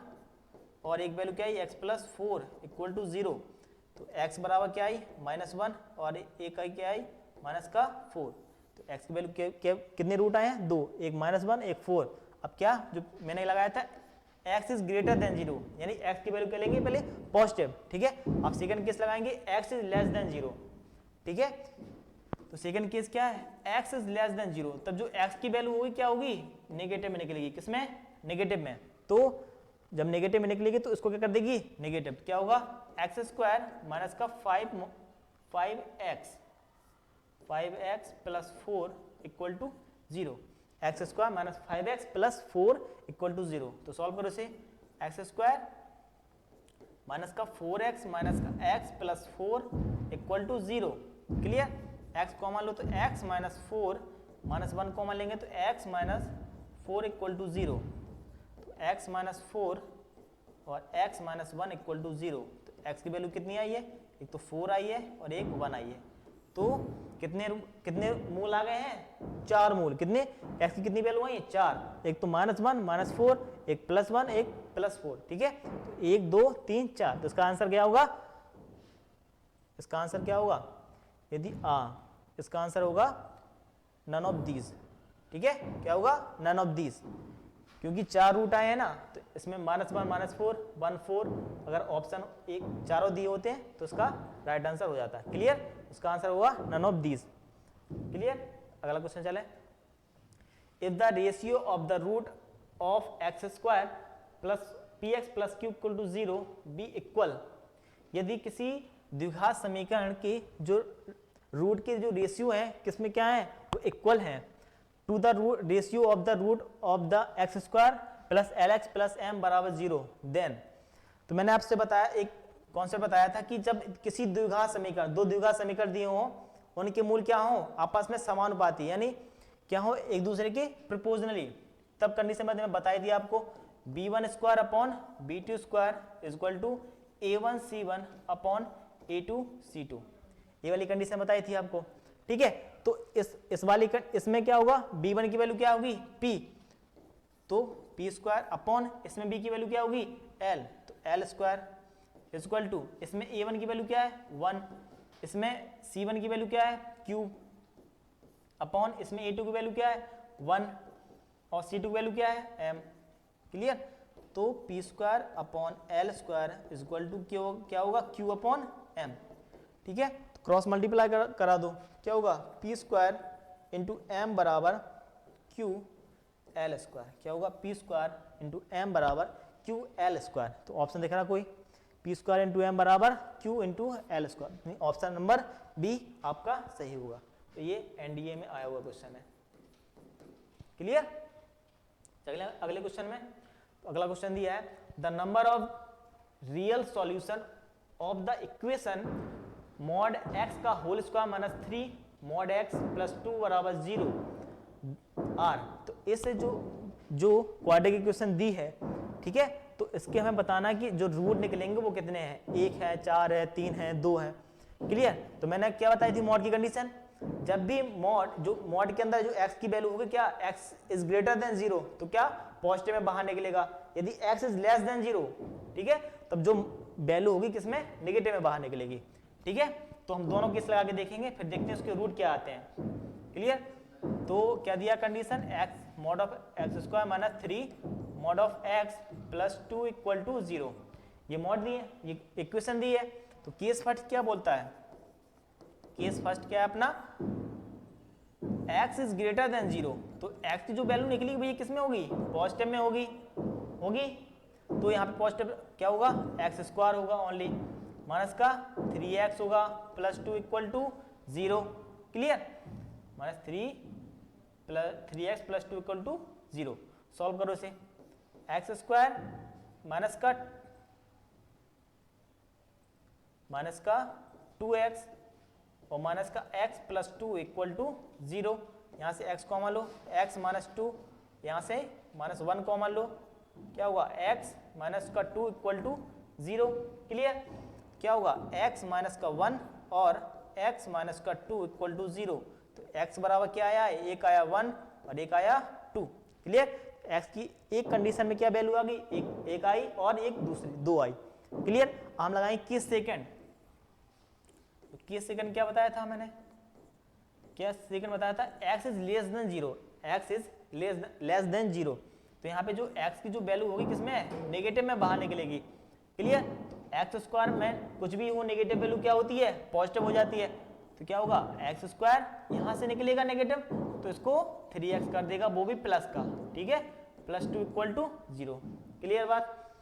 और एक वैल्यू क्या है, x प्लस 4 इक्वल टू 0। तो x बराबर क्या आई, -1 और एक आई क्या आई, माइनस का 4। तो x की वैल्यू कितने रूट आए हैं, 2, एक -1 एक 4। अब क्या जो मैंने लगाया था x इज ग्रेटर देन 0, यानी x की वैल्यू क्या लेंगे पहले पॉजिटिव, ठीक है। अब सेकंड केस लगाएंगे x इज लेस देन 0, ठीक है। तो सेकंड केस क्या है, x इज लेस देन 0, तब जो x की वैल्यू होगी क्या होगी, नेगेटिव में निकलेगी, किसमें, नेगेटिव में। तो जब नेगेटिव में निकलेगी तो इसको क्या कर देगी, नेगेटिव, क्या होगा, एक्स स्क्वायर माइनस का 5x plus 4 equal to 0, x square minus 5x plus 4 equal to 0। तो सॉल्व करो इसे, एक्स स्क्वायर माइनस का 4x माइनस का x plus 4 equal to 0। Clear, x common लो तो x माइनस 4 माइनस 1 कॉमन लेंगे तो x माइनस 4 इक्वल टू 0। तो x माइनस 4 और x माइनस 1 इक्वल टू 0। तो x की वैल्यू कितनी आई है, एक तो 4 आई है और एक 1 आई है। तो कितने मूल आ गए हैं, 4 मूल। कितने, x की कितनी वैल्यू आई है, 4, एक तो -1 -4, एक +1 एक +4, ठीक है। तो 1 2 3 4, तो इसका आंसर क्या होगा, इसका आंसर क्या होगा, यदि इसका आंसर होगा नन ऑफ दीज, ठीक है। क्या होगा, नन ऑफ दीज, क्योंकि 4 रूट आए हैं ना, तो इसमें -1 -4 1 4, अगर ऑप्शन एक चारों दिए होते हैं तो इसका राइट आंसर हो जाता है। क्लियर, उसका आंसर होगा नन ऑफ दीज। क्लियर, अगला क्वेश्चन चले, if the ratio of the root of x square plus px plus q equal to 0 be equal, यदि किसी द्विघात समीकरण के जो रूट के जो रेशियो है किसमें क्या है, वो इक्वल है to the ratio of the root of the x square plus lx plus m बराबर 0, देन। तो मैंने आपसे बताया, एक कॉन्सेप्ट बताया था कि जब किसी द्विघात समीकरण, दो द्विघात समीकरण दिए हों, उनके मूल क्या हो, आपस में समानुपाती, यानी क्या हो, एक दूसरे के प्रोपोर्शनली, तब कंडीशन मैंने बताई थी आपको, b1 square upon b2 square is equal to a1 c1 upon a2 c2, ये वाली कंडीशन बताई थी आपको, ठीक है। तो इस वाली इसमें क्या होगा, b1 की वैल्यू क्या होगी, p, तो p स्क्वायर अपॉन इसमें b की वैल्यू क्या होगी, l, तो l square is equal to, इसमें a1 की वैल्यू क्या है 1, इसमें c1 की वैल्यू क्या है q, अपॉन इसमें a2 की वैल्यू क्या है 1 और c2 की वैल्यू क्या है m। क्लियर, तो p square upon l square is equal to क्या होगा, q अपॉन m, ठीक है। तो क्रॉस मल्टीप्लाई करा दो, क्या होगा, p स्क्वायर इंटू m बराबर q l स्क्वायर, क्या होगा, p स्क्वायर इंटू m बराबर q l स्क्वायर। तो ऑप्शन दिख रहा कोई, p स्क्वायर इंटू m बराबर q into l square, option number B आपका सही होगा। तो ये एनडीए में आया हुआ क्वेश्चन है। क्लियर, अगले क्वेश्चन में, तो अगला क्वेश्चन दिया है the number of real solution of the equation mod x का whole square minus 3 mod x plus 2 बराबर 0 आर। तो इसे जो क्वाड्रेटिक इक्वेशन दी है, ठीक है, तो इसके हमें बताना है कि जो रूट निकलेंगे वो कितने हैं, 1 है, 4 है, 3 है, 2 है। क्लियर। तो मैंने क्या बताई थी मॉड की कंडीशन, जब भी मॉड के अंदर जो x की वैल्यू होगी क्या x इज ग्रेटर देन 0 तो क्या पॉजिटिव में बाहर निकलेगा, यदि x इज लेस देन 0, ठीक है, तब जो वैल्यू होगी किसमें, नेगेटिव में बाहर निकलेगी। ठीक है, तो हम दोनों केस लगा के देखेंगे, फिर देखते हैं उसके रूट क्या आते हैं। क्लियर। तो क्या दिया condition, x mod of x square minus 3 mod of x plus 2 equal to 0, ये मॉड दी है, ये इक्वेशन दी है। तो केस फर्स्ट क्या बोलता है, केस फर्स्ट क्या है अपना, x इज ग्रेटर देन 0, तो x की जो वैल्यू निकली भैया किस में होगी, पॉजिटिव में होगी। तो यहाँ पे पॉजिटिव क्या होगा, एक्स स्क्वायर होगा ओनली, माइनस का 3x होगा plus 2 equal to 0। Clear, minus 3x plus 2 equal to 0। Solve करो इसे, एक्स स्क्वायर माइनस का 2x और माइनस का x प्लस 2 इक्वल टू 0। यहाँ से x कॉमन लो, x माइनस 2, यहाँ से माइनस 1 कॉमन लो, क्या होगा x माइनस का 2 इक्वल टू 0। क्लियर, क्या होगा x माइनस का 1 और x माइनस का 2 इक्वल टू 0। तो x बराबर क्या आया, एक आया 1 और एक आया 2। क्लियर, x की एक कंडीशन में क्या वैल्यू आ गई, एक आई और एक दूसरी 2 आई। क्लियर, हम लगाएंगे किस सेकंड, किस सेकंड क्या बताया था मैंने, क्या सेकंड बताया था, x is less than 0, x is less than 0। तो यहाँ पे जो x की जो वैल्यू होगी किसमें, नेगेटिव में बाहर निकलेगी। क्लियर, एक्स स्क्वायर में कुछ भी हो नेगेटिव वैल्यू क्या होती है, पॉजिटिव हो जाती है। तो क्या होगा, एक्स स्क्वायर यहाँ से निकलेगा नेगेटिव, तो इसको 3x कर देगा, वो भी प्लस का। ठीक है, प्लस 2 इक्वल टू 0। क्लियर बात,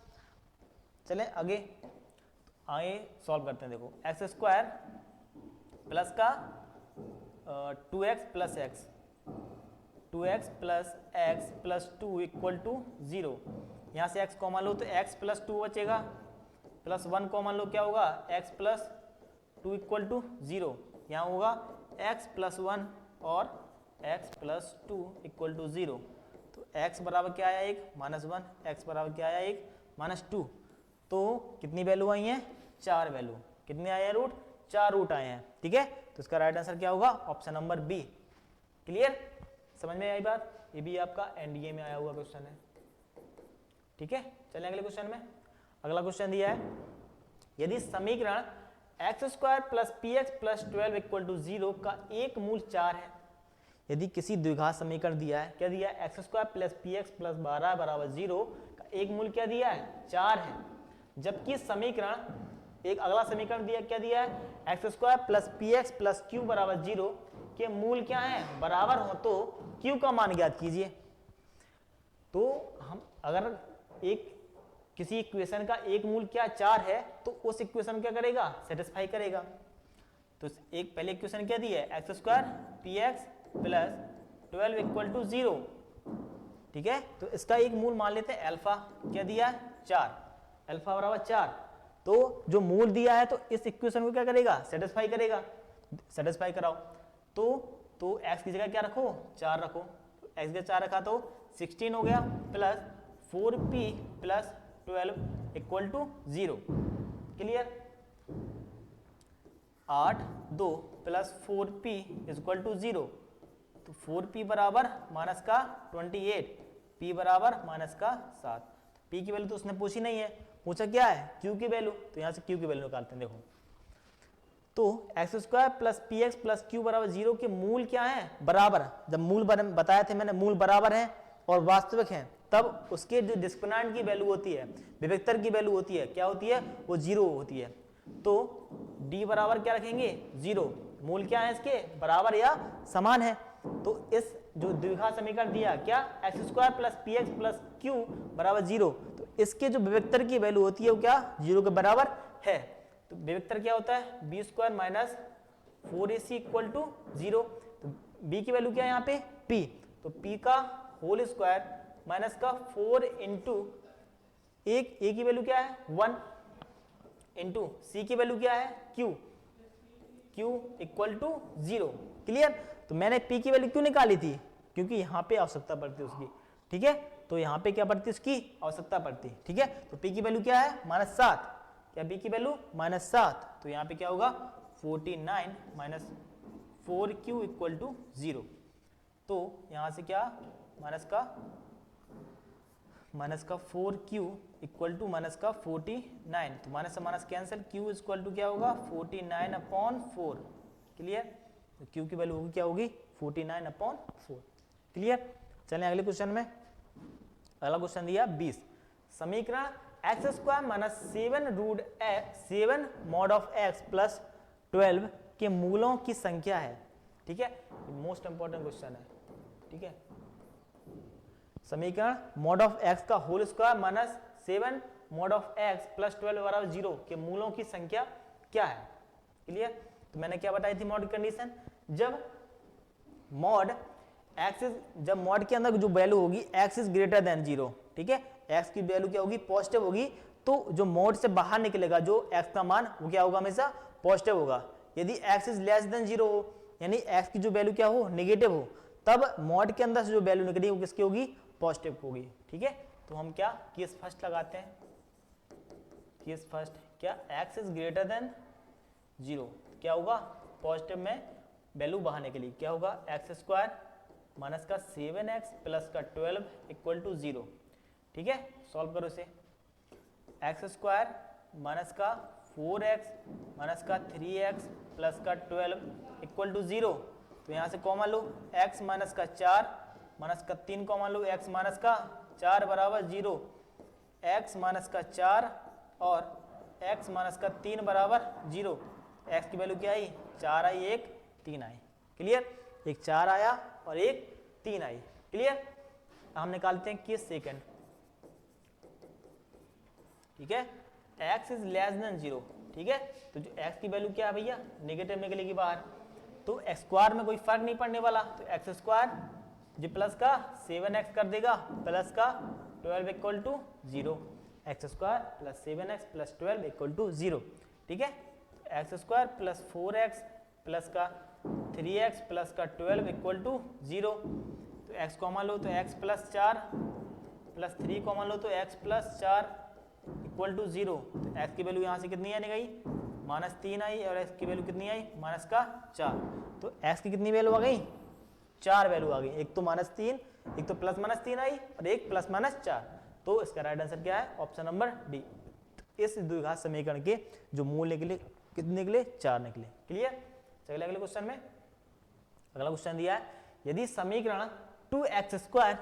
चलें आगे सॉल्व करते हैं। देखो एक्स स्क्वायर प्लस का 2x plus x, 2x plus x plus 2 equal to 0। यहाँ से x कॉमन लो तो x प्लस 2 बचेगा, प्लस 1 कॉमन लो क्या होगा, x प्लस 2 इक्वल टू 0। यहाँ होगा x प्लस 1 और x प्लस 2 इक्वल टू 0। तो x बराबर क्या आया, 1 माइनस 1, x बराबर क्या आया, 1 माइनस 2। तो कितनी वैल्यू आई हैं, 4 वैल्यू। कितने आए हैं रूट, 4 रूट आए हैं। ठीक है, तो इसका राइट आंसर क्या होगा, ऑप्शन नंबर बी। क्लियर, समझ में आई बात, ये भी आपका एनडीए में आया हुआ क्वेश्चन है। ठीक है, चलें अगले क्वेश्चन में। अगला क्वेश्चन दिया है, यदि समीकरण x square plus p x plus 12 equal to 0 का एक मूल 4 है, यदि किसी द्विघात समीकरण दिया है, क्या दिया है, x square plus p x plus 12 बराबर 0 का एक मूल क्या दिया है, 4 है, जबकि समीकरण एक अगला समीकरण दिया, क्या दिया है, x square plus p x plus Q बराबर 0 के मूल क्या है, बराबर हो तो क्यू का मान ज्ञात कीजिए। तो हम अगर एक किसी इक्वेशन का एक मूल क्या 4 है, तो उस इक्वेशन क्या करेगा, सेटिस्फाई करेगा। तो एक पहले इक्वेशन क्या दी है, x square p x plus 12 equal to 0। ठीक है, तो इसका एक मूल मान लेते हैं अल्फा, क्या दिया है, 4, अल्फा बराबर 4। तो जो मूल दिया है तो इस इक्वेशन को क्या करेगा, सेटिस्फाई करेगा। सेटिस्फाई कराओ तो x की जगह क्या रखो, 4 रखो, x की जगह 4 रखा तो 16 हो गया, plus 4p plus 12 equal to 0। Clear, 8 2 plus 4p equal to 0। तो 4p बराबर माइनस का 28, p बराबर माइनस का 7। p की वैल्यू तो उसने पूछी नहीं है, पूछा क्या है, q की वैल्यू। तो यहाँ से q की वैल्यू निकालते हैं। देखो तो x square plus p x plus Q बराबर 0 के मूल क्या है, बराबर। जब मूल बताए थे मैंने, मूल बराबर हैं और वास्तविक हैं, तब उसके जो डिस्क्रिमिनेंट की वैल्यू होती है, विभक्तर की वैल्यू होती है, क्या होती है, वो 0 होती है। तो d बराबर क्या रखेंगे, 0। मूल क्या है इसके, बराबर या समान है। तो इस जो द्विघात समीकरण दिया, क्या x square plus p x plus Q बराबर 0, तो इसके जो विभक्तर की वैल्यू होती है वो क्या, 0 के बराबर है। तो विभक्तर क्या होता है, b square minus 4ac equal to 0। तो b की वैल्यू क्या है यहाँ पे, p, तो p का होल स्क्वायर माइनस का 4 इंटू एक ए की वैल्यू क्या है 1 इंटू सी की वैल्यू क्या है क्यू इक्वल टू 0। क्लियर। तो मैंने पी की वैल्यू क्यों निकाली थी, क्योंकि यहाँ पे आवश्यकता पड़ती है उसकी, ठीक है। तो यहाँ पे क्या पड़ती है, उसकी आवश्यकता पड़ती है, ठीक है। तो पी की वैल्यू क्या है -7, क्या पी की वैल्यू -7, तो यहाँ पे क्या होगा 49 माइनस 4q इक्वल टू 0। तो यहाँ से क्या माइनस का 4q इक्वल टू माइनस का 49, तो माइनस से minus cancel, q equal to क्या होगा 49/4। क्लियर। तो q की वैल्यू होगी क्या होगी 49/4। क्लियर। चलें अगले क्वेश्चन में। अगला क्वेश्चन दिया 20, समीकरण x² - 7 mod of x plus 12 के मूलों की संख्या है, ठीक है। मोस्ट इंपॉर्टेंट क्वेश्चन है, ठीक है। समीकरण mod of x का whole square minus 7 mod of x plus 12 बराबर 0 के मूलों की संख्या क्या है। क्लियर। तो मैंने क्या बताई थी मॉड कंडीशन, जब मॉड के अंदर जो वैल्यू होगी x इज ग्रेटर देन 0, ठीक है, x की वैल्यू क्या होगी पॉजिटिव होगी, तो जो मॉड से बाहर निकलेगा जो x का मान वो क्या होगा हमेशा पॉजिटिव होगा। यदि x इज लेस देन 0 हो, यानी x की जो वैल्यू क्या हो नेगेटिव हो, तब मॉड के अंदर से जो वैल्यू निकली वो किसकी होगी पॉजिटिव होगी, ठीक है। तो हम क्या केस फर्स्ट लगाते हैं, केस फर्स्ट क्या x इज ग्रेटर देन 0, क्या होगा पॉजिटिव में वैल्यू बाहर निकली, क्या होगा x² माइनस का 7x प्लस का 12 इक्वल टू 0, ठीक है। सॉल्व करो इसे, x² माइनस का 4x माइनस का 3x प्लस का 12 इक्वल टू 0। तो यहाँ से कॉमन लो x माइनस का 4 माइनस का 3 कॉमन लो, x माइनस का 4 बराबर 0, x माइनस का 4 और x माइनस का 3 बराबर 0। x की वैल्यू क्या आई 4 आई, एक 3 आई। क्लियर। एक 4 आया और एक 3 आई। क्लियर। हम निकालते हैं केस सेकंड, ठीक है। x इज लेस देन 0, ठीक है। तो जो x की वैल्यू क्या है भैया नेगेटिव निकलेगी बाहर, तो x² में कोई फर्क नहीं पड़ने वाला, तो x² जो प्लस का 7x कर देगा प्लस का 12 equal to 0, x² plus 7x plus 12 equal to 0, ठीक है। x² प्लस 4x प्लस का 3x प्लस का 12 इक्वल टू 0। तो x कॉमन लो तो x प्लस 4 प्लस 3 कॉमन लो तो x प्लस 4 इक्वल टू 0। तो x की वैल्यू यहाँ से कितनी आने गई -3 आई और x की वैल्यू कितनी आई माइनस का 4। तो x की कितनी वैल्यू आ गई 4 वैल्यू आ गई, एक तो -3, एक तो +-3 आई और एक +-4। तो इसका राइट आंसर क्या है ऑप्शन नंबर डी। इस द्विघात समीकरण के जो मूल निकले कितने निकले 4 निकले। क्लियर। चलिए अगले क्वेश्चन में। अगला क्वेश्चन दिया है यदि समीकरण 2x²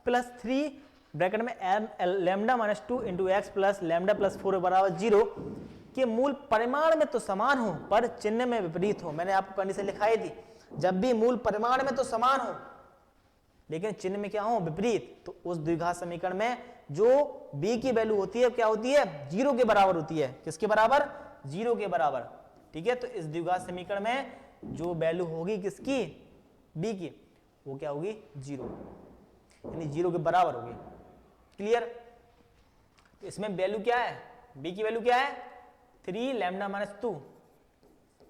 प्लस 3 ब्रैकेट में λ-2 into x plus lambda plus 4 बराबर 0 के मूल परिमाण में तो समान हो पर चिन्ह में विपरीत हो। मैंने आपको कंडीशन लिखाई थी, जब भी मूल परिमाण में तो समान हो लेकिन चिन्ह में क्या हो विपरीत, तो उस द्विघात समीकरण में जो b की वैल्यू होती है क्या होती है 0 के बराबर होती है। किसके बराबर 0 के बराबर, ठीक है। तो इस द्विघात समीकरण में जो वैल्यू होगी किसकी b की वो क्या होगी 0, यानी 0 के बराबर होगी। क्लियर। तो इसमें वैल्यू क्या है b की वैल्यू क्या है 3 λ-2,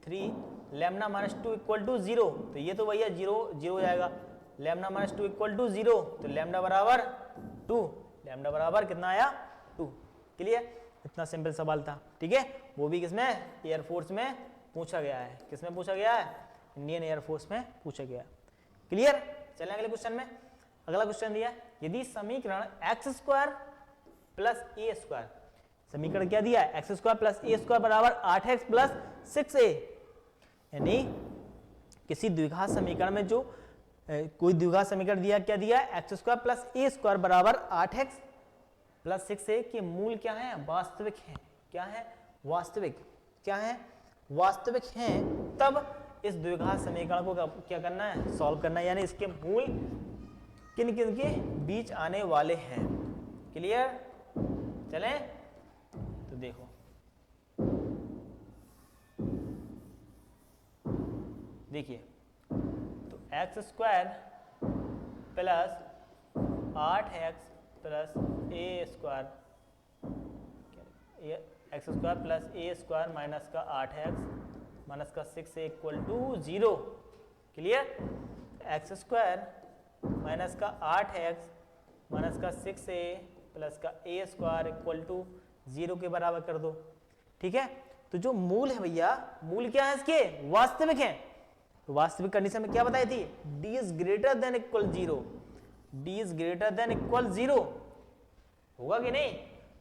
3 λ-2 इक्वल टू 0। तो ये तो भैया 0 हो जाएगा, λ-2 इक्वल टू 0, तो लैम्डा बराबर 2, लैम्डा बराबर कितना आया 2। क्लियर। इतना सिंपल सवाल था, ठीक है। वो भी किसमें एयरफोर्स में पूछा गया है, किसमें पूछा गया है इंडियन एयरफोर्स में पूछा गया है। क्लियर। चलें अगले क्वेश्चन में। अगला क्वेश्चन दिया यदि समीकरण x² प्लस a², समीकरण क्या दिया x² प्लस a² बराबर 8x प्लस 6a, यानी किसी द्विघात समीकरण में जो कोई द्विघात समीकरण दिया क्या दिया x² प्लस a² बराबर 8x प्लस 6a के मूल क्या है वास्तविक है, क्या है वास्तविक, क्या है वास्तविक हैं, तब इस द्विघात समीकरण को क्या करना है सॉल्व करना है, यानी इसके मूल किन किन के बीच आने वाले हैं। क्लियर। चलें तो देखो देखिए, तो x² plus 8x plus a² x square plus a square minus का 8x माइनस का 6a equal to 0। Clear? X square minus का 8x माइनस का 6a प्लस का a स्क्वायर इक्वल टू 0 के बराबर कर दो। ठीक है, तो जो मूल है भैया, मूल क्या है इसके? वास्तविक है। तो वास्तविक कंडीशन में क्या बताई थी? d is greater than equal 0, d is greater than equal 0 होगा कि नहीं?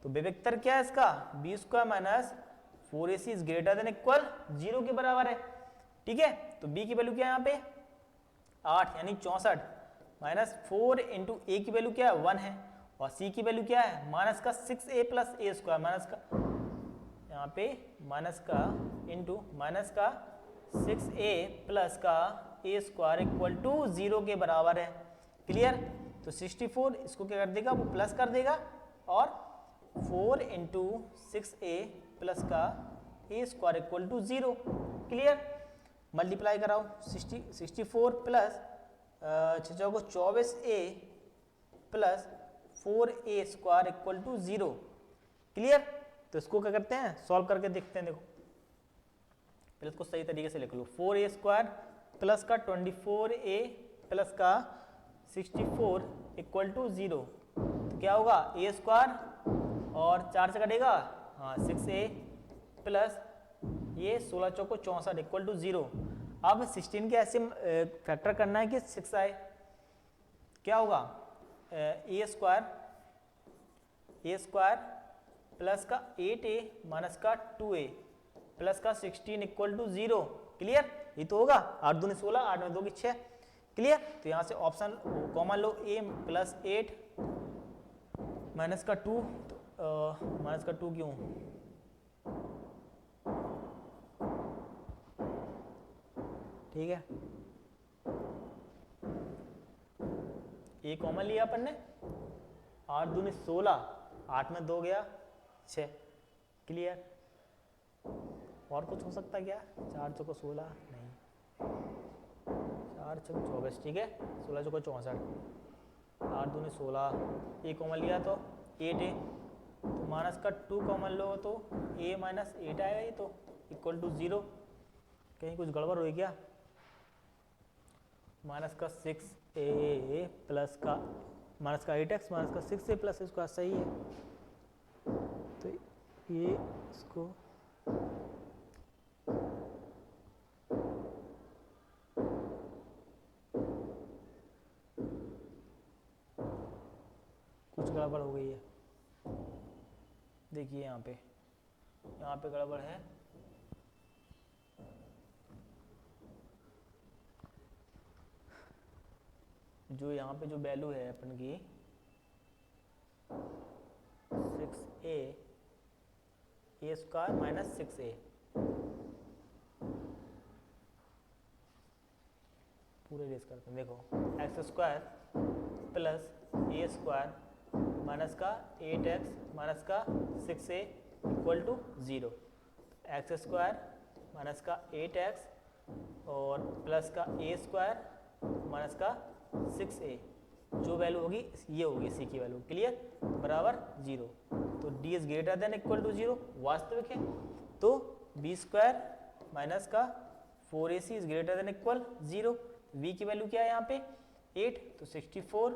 तो विविक्तर क्या है इसका? B square minus 4ac is greater than equal 0 के बराबर है। ठीक है, तो b की वैल्यू क्या है यहाँ पे? 8 यानी 64 माइनस 4 इंटू ए की वैल्यू क्या है? 1 है, और c की वैल्यू क्या है? माइनस का 6a plus a square minus का यहाँ पे माइनस का इंटू माइनस का 6a प्लस का a स्क्वायर इक्वल टू 0 के बराबर है। क्लियर? तो 64 इसको क्या कर देगा? वो प्लस कर देगा, और 4 इंटू 6a प्लस का a square equal to 0। Clear? Multiply कराओ 64 plus 24a plus 4a square equal to 0। Clear? तो इसको क्या करते हैं? सॉल्व करके देखते हैं। देखो पहले इसको सही तरीके से लिख लो। 4a स्क्वायर प्लस का 24a प्लस का 64 इक्वल टू 0। तो क्या होगा? a स्क्वायर और 4 से कटेगा, हाँ 6a प्लस ये 16 चौको 64 इक्वल टू 0। अब 16 के ऐसे फैक्टर करना है कि 6 आए। क्या होगा? a स्क्वायर प्लस का 8a माइनस का 2a प्लस का 16 इक्वल टू 0। क्लियर? ये तो होगा 8 दूनी 16, 8 में 2 की 6। क्लियर? तो यहाँ से option common low, a plus 8 minus का 2, माइनस का 2 क्यों? ठीक है, ए कॉमन लिया अपन ने, 8 दूनी 16, 8 में 2 गया 6। क्लियर? और कुछ हो सकता क्या? 4 चौको 16 नहीं, 4 चौको 24। ठीक है, 16 चौको 64, 8 दूनी 16, ए कॉमन लिया तो 8a, तो माइनस का 2 कॉमन लो तो a माइनस 8 आएगा, ये तो इक्वल टू 0। कहीं कुछ गड़बड़ हुई क्या? माइनस का 6a प्लस का माइनस का 8x माइनस का 6a प्लस इसका सही है। तो ये इसको कुछ गड़बड़ हो गई है। देखिए यहाँ पे गड़बड़ है। जो यहाँ पे जो वैल्यू है अपन की 6a स्क्वायर माइनस 6a, पूरे रेस करते हैं। देखो x square plus a square minus का 8x माइनस का 6a equal to 0। X square minus का 8x और प्लस का a स्क्वायर माइनस का 6a, जो वैल्यू होगी ये होगी c की वैल्यू। क्लियर? बराबर 0। तो d is greater than equal to 0 वास्तविक है। तो b स्क्वायर माइनस का 4ac is greater than equal 0। v की वैल्यू क्या है यहाँ पे? 8, तो 64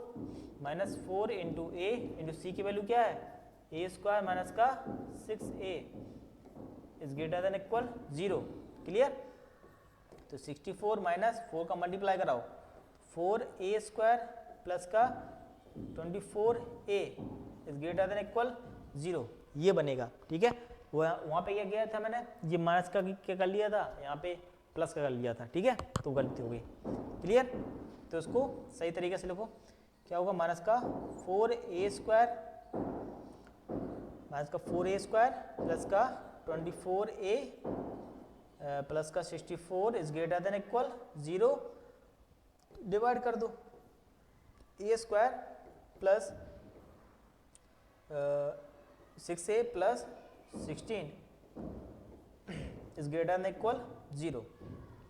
minus 4 into a into c की वैल्यू क्या है? a स्क्वायर माइनस का 6a is greater than equal 0। Clear? तो 64 माइनस 4 का मल्टीप्लाई कराओ, 4a स्क्वायर प्लस का 24a is greater than equal 0, ये बनेगा। ठीक है, वहाँ पे क्या किया था मैंने? ये माइनस का क्या कर लिया था, यहाँ पे प्लस का कर लिया था। ठीक है, तो गलती हो गई। क्लियर? तो इसको सही तरीके से लिखो। क्या होगा? माइनस का 4a स्क्वायर प्लस का 24a प्लस का 64 is greater than equal 0, divide कर दो। a square plus 6a plus 16 is greater than equal 0।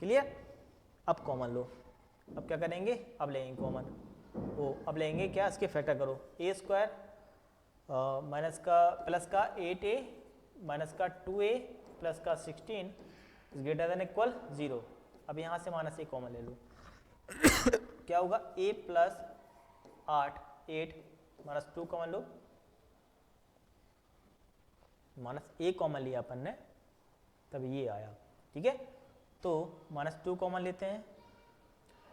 Clear? अब कॉमन लो। अब क्या करेंगे? अब लेंगे कॉमन। अब लेंगे क्या? इसके फैक्टर करो। a स्क्वायर माइनस का प्लस का 8a माइनस का 2a प्लस का 16 इज ग्रेटर देन इक्वल 0। अब यहाँ से माइनस a कॉमन ले लो क्या होगा a plus 8 minus 2 common low, minus a common लिया अपन ने तब ये आया, ठीक है। तो माइनस 2 कॉमन लेते हैं,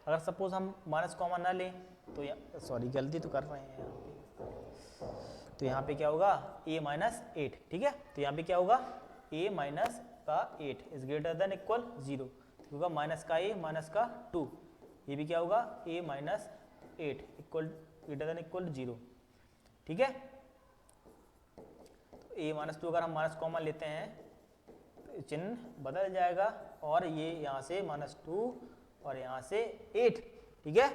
अगर सपोज हम माइनस कॉमन ना लें तो सॉरी गलती तो कर रहे हैं यहाँ पे, तो यहाँ पे क्या होगा a माइनस 8, ठीक है। तो यहाँ पे क्या होगा a माइनस का 8 इज ग्रेटर देन इक्वल 0, तो होगा माइनस का a माइनस का 2, ये भी क्या होगा a minus 8 equal greater than equal 0, ठीक है। तो a माइनस 2 अगर हम माइनस कॉमन लेते हैं तो चिन्ह बदल जाएगा और ये यहाँ से माइनस 2 और यहाँ से 8, ठीक है,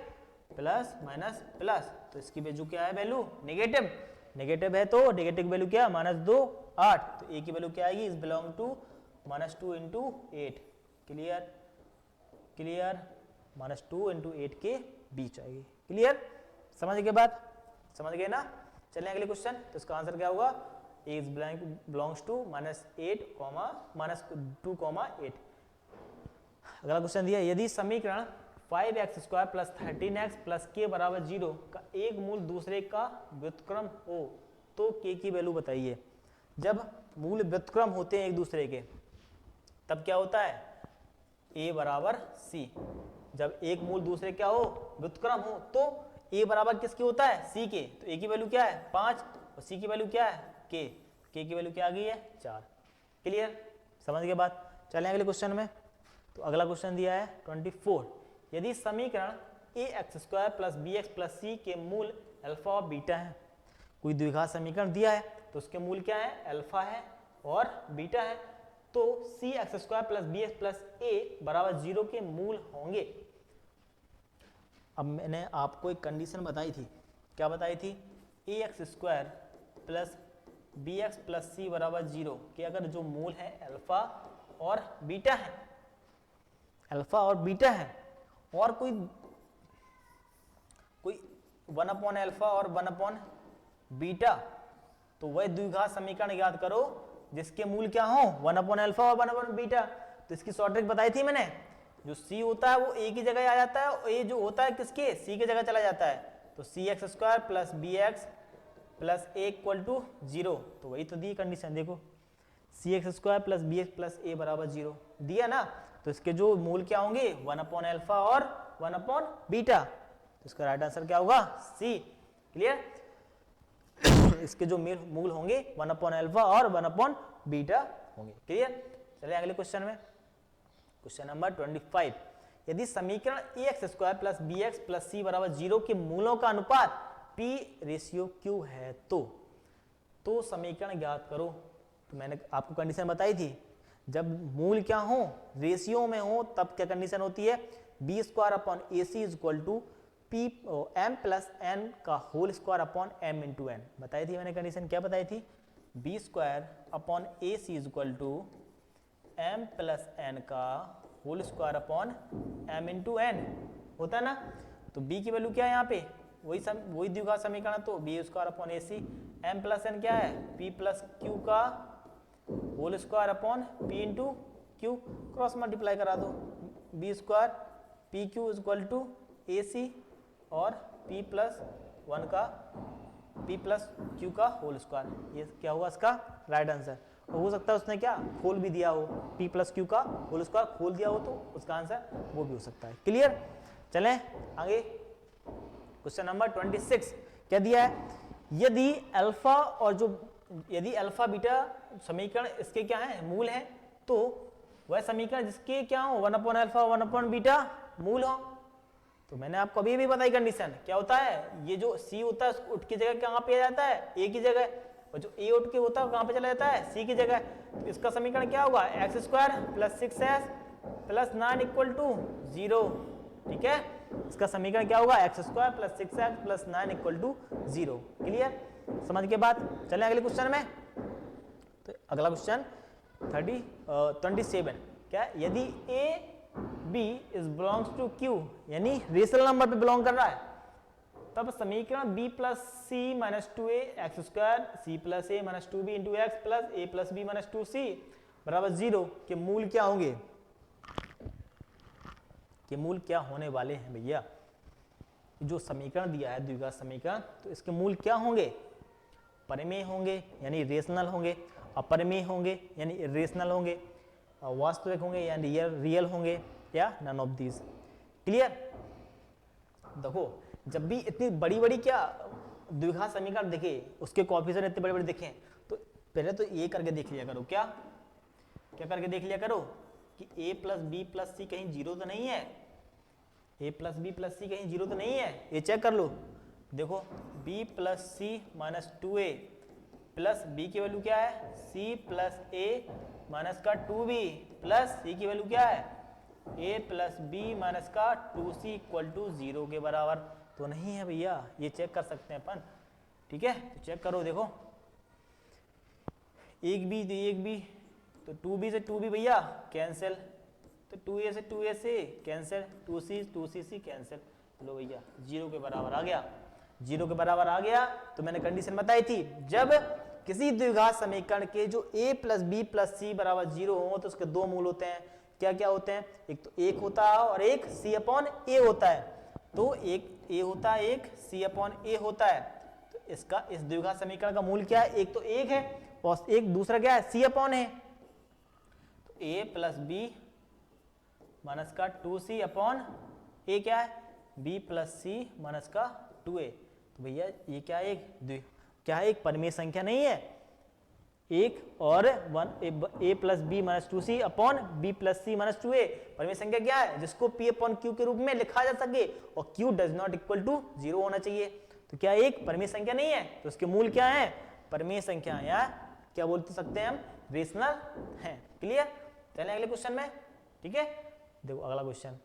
प्लस माइनस प्लस, तो इसकी वैल्यू क्या है वैल्यू नेगेटिव, नेगेटिव है तो नेगेटिव वैल्यू क्या माइनस 2 8, तो a की वैल्यू क्या आएगी is belong to minus 2 into 8, clear clear, minus 2 into 8 के बीच आएगी, क्लियर, समझ गए बात, समझ गए ना। चलिए अगले क्वेश्चन, तो इसका आंसर क्या होगा a is belongs to minus 8 minus 2 8। अगला क्वेश्चन दिया, यदि समीकरण 5x² plus 13x plus k बराबर 0 का एक मूल दूसरे का व्युत्क्रम हो तो k की वैल्यू बताइए। जब मूल व्युत्क्रम होते हैं एक दूसरे के तब क्या होता है a बराबर c, जब एक मूल दूसरे क्या हो व्युत्क्रम हो तो a बराबर किसके होता है c के, तो a की वैल्यू क्या है 5 और c की वैल्यू क्या है k की वैल्यू क्या आ गई है 4, क्लियर, समझ गए बात। चलें अगले क्वेश्चन में, तो अगला क्वेश्चन दिया है 24, यदि समीकरण ax² plus bx plus c के मूल अल्फा और बीटा है, कोई द्विघात समीकरण दिया है तो उसके मूल क्या है अल्फा है और बीटा है, तो cx² plus bx plus a बराबर 0 के मूल होंगे। अब मैंने आपको एक कंडीशन बताई थी, क्या बताई थी, ax² plus bx plus c बराबर 0 कि अगर जो मूल है अल्फा और बीटा है, अल्फा और बीटा है और कोई 1/अल्फा और 1/बीटा, तो वह द्विघात समीकरण याद करो जिसके मूल क्या हो 1/अल्फा और 1/बीटा। तो इसकी शॉर्ट ट्रिक बताई थी मैंने, जो c होता है वो a की जगह आ जाता है और a जो होता है किसके c की जगह चला जाता है, तो cx² plus bx plus a equal to 0, तो वही तो दी कंडीशन, देखो cx² plus bx plus a बराबर 0 दिया ना, तो इसके जो मूल क्या होंगे 1/अल्फा और 1/बीटा, तो इसका राइट आंसर क्या होगा सी, क्लियर। इसके जो मूल होंगे 1/अल्फा और 1/बीटा होंगे, क्लियर। चलिए अगले क्वेश्चन में, क्वेश्चन नंबर 25, यदि समीकरण ax² plus bx plus c बराबर 0 के मूलों का अनुपात p/q है तो समीकरण ज्ञात करो। तो मैंने आपको कंडीशन बताई थी, जब मूल क्या हो रेशियो में हो तब क्या कंडीशन होती है b² AC is equal to p m plus n का whole square upon m into n, बताई थी मैंने कंडीशन, क्या बताई थी b² AC is equal to m plus n का whole square upon m into n होता है ना। तो b की वैल्यू क्या है यहाँ पे वही द्विघात समीकरण, तो b² AC, m plus n क्या है p प्लस q का whole square upon p into q, cross multiply करा दो, b² pq is equal to AC और p प्लस 1 का p प्लस q का होल स्क्वायर, ये क्या होगा इसका राइट आंसर। और हो सकता है उसने क्या खोल भी दिया हो, p प्लस क्यू का होल स्क्वायर खोल दिया हो तो उसका आंसर वो भी हो सकता है, क्लियर। चलें आगे, क्वेश्चन नंबर 26, क्या दिया है, यदि अल्फा बीटा समीकरण इसके क्या है मूल है, तो वह समीकरण जिसके क्या हो 1/अल्फा 1/बीटा मूल हो। तो मैंने आपको अभी भी बताई कंडीशन, क्या होता है ये जो c होता है उसको उठ की जगह कहाँ पे आ जाता है a की जगह, और जो a उठ के होता है कहाँ पे चला जाता है c की जगह। तो इसका समीकरण क्या होगा x² plus 6s plus 9 equal to 0, ठीक है। इसका समीकरण क्या होगा x² plus 6s plus 9 equal to 0, clear, समझ के बाद। चलें अगले क्वेश्चन में, तो अगला क्वेश्चन 27, क्या यदि a b is belongs to q, यानी रेशनल नंबर पे बिलोंग कर रहा है, तब समीकरण b plus c minus two a x square c plus a minus two b into x plus a plus b minus two c बराबर 0 के मूल क्या होंगे, के मूल क्या होने वाले हैं भैया। जो समीकरण दिया है द्विघात समीकरण, तो इसके मूल क्या होंगे, परिमेय होंगे यानी रेशनल होंगे, अपरिमेय होंगे यानी इरेशनल होंगे, और वास्तविक होंगे यानी रियल होंगे, या नन ऑफ दीज। क्लियर। देखो जब भी इतनी बड़ी बड़ी क्या द्विघात समीकरण देखे, उसके कोएफिशिएंट इतने बड़े बड़े देखें, तो पहले तो ये करके देख लिया करो, क्या क्या करके देख लिया करो कि a प्लस बी प्लस सी कहीं जीरो तो नहीं है, a प्लस बी प्लस सी कहीं जीरो तो नहीं है, ये चेक कर लो। देखो b plus c minus two ए प्लस बी की वैल्यू क्या है, c प्लस ए माइनस का टू बी प्लस सी की वैल्यू क्या है, a प्लस बी माइनस का टू सी इक्वल टू 0 के बराबर तो नहीं है भैया, ये चेक कर सकते हैं अपन। ठीक है, तो चेक करो। देखो एक बी तो 2b से 2b भैया कैंसिल, तो 2a से 2a से कैंसिल, 2c से कैंसिल, लो भैया 0 के बराबर आ गया। 0 के बराबर आ गया तो मैंने कंडीशन बताई थी, जब किसी द्विघात समीकरण के जो a plus B plus c बराबर 0 हो तो उसके दो मूल होते हैं। क्या क्या होते हैं, एक तो 1 होता है और एक c अपॉन a होता है। तो एक a होता है, एक c अपॉन a होता है। तो इसका इस द्विघात समीकरण का मूल क्या है, एक तो 1 है और एक दूसरा क्या है, c अपॉन है। तो a प्लस बी माइनस का 2c अपॉन a क्या है, b प्लस सी माइनस का 2a। तो भैया ये क्या है, क्या है, एक परिमेय संख्या नहीं है, एक और a plus b minus two c upon b plus c minus two a परिमेय संख्या क्या है, जिसको p अपॉन क्यू के रूप में लिखा जा सके और q does not equal to 0 होना चाहिए। तो क्या एक परिमेय संख्या नहीं है, तो उसके मूल क्या है, परिमेय संख्या, या क्या बोल सकते हैं हम, रेशनल है। क्लियर। चलें अगले क्वेश्चन में। ठीक है, देखो अगला क्वेश्चन,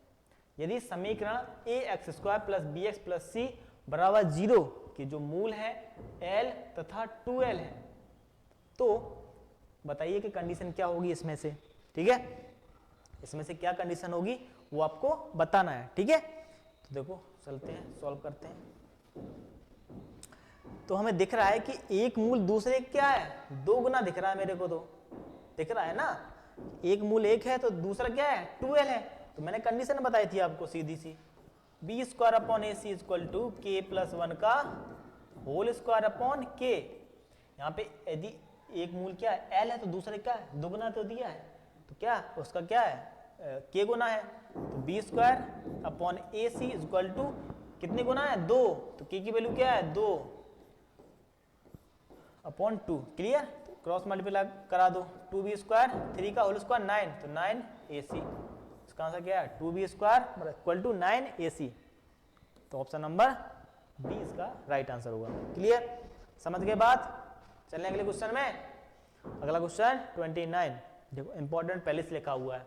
यदि समीकरण a x square plus b x plus c बराबर 0 के जो मूल है l तथा 2l है, तो बताइए कि कंडीशन क्या होगी इसमें से। ठीक है, इसमें से क्या कंडीशन होगी वो आपको बताना है। ठीक है, तो देखो चलते हैं सॉल्व करते हैं। तो हमें दिख रहा है कि एक मूल दूसरे क्या है, 2 गुना दिख रहा है मेरे को, तो दिख रहा है ना, एक मूल 1 है तो दूसरा क्या है 2l है। तो मैंने कंडीशन बताई थी आपको सीधी सी, b square upon a c equal to k plus 1 का होल स्क्वायर अपॉन के। यहाँ पे यदि एक मूल क्या है l है तो दूसरे क्या है 2 गुना तो दिया है, तो क्या उसका क्या है k गुना है। तो b square upon a c equal to कितने गुना है 2, तो k की वैल्यू क्या है 2 अपॉन 2। क्लियर, क्रॉस मल्टीप्लाई करा दो, 2b स्क्वायर 3 का होल स्क्वायर 9, तो 9ac। इसका आंसर क्या है 2b square equal to 9ac। तो ऑप्शन नंबर बी इसका राइट आंसर होगा। क्लियर, समझ गए बात। चलने अगले क्वेश्चन में। अगला क्वेश्चन 29, देखो इंपॉर्टेंट पहले से लिखा हुआ है।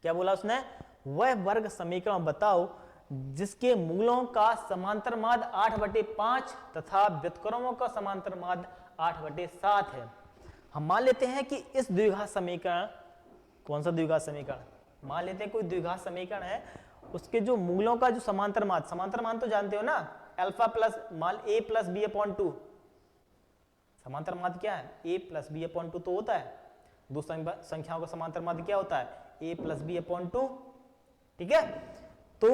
क्या बोला उसने, वह वर्ग समीकरण बताओ जिसके मूलों का समांतर माध्य 8/5 तथा व्युत्क्रमों का समांतर माध्य 8/7 है। हम मान लेते हैं कि इस द्विघात समीकरण, कौन सा द्विघात समीकरण, मान लेते हैं कोई द्विघात समीकरण है, उसके जो मूलों का जो समांतर मान तो जानते हो ना, अल्फा प्लस मान a प्लस बी अपॉन 2, समांतर माध्य क्या है a प्लस बी अपॉन 2 तो होता है। दो संख्याओं का समांतर माध्य क्या होता है a प्लस बी अपॉन 2। ठीक है, तो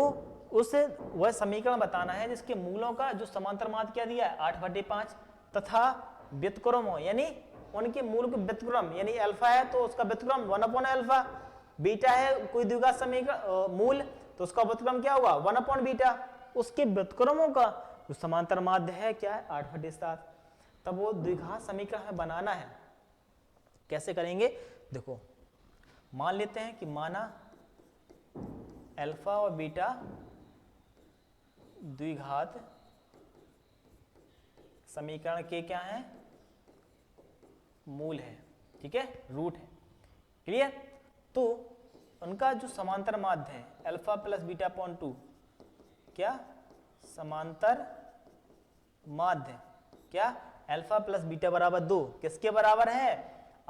उसे वह समीकरण बताना है जिसके मूलों का जो समांतर माध्य क्या दिया है 8/5 तथा व्युत्क्रमों यानी उनके मूल के व्युत्क्रम, यानी अल्फा है तो उसका व्युत्क्रम 1/अल्फा, बीटा है कोई द्विघात समीकरण मूल तो उसका व्युत्क्रम क्या होगा 1/बीटा, उसके व्युत्क्रमों का जो समांतर माध्य है क्या है 8/7। तब वो द्विघात समीकरण हमें बनाना है। कैसे करेंगे, देखो मान लेते हैं कि माना अल्फा और बीटा द्विघात समीकरण के क्या है, मूल है। ठीक है, रूट है। क्लियर, तो उनका जो समांतर माध्य है अल्फा प्लस बीटा अपॉन 2, क्या समांतर माध्य क्या अल्फा प्लस बीटा बराबर 2 किसके बराबर है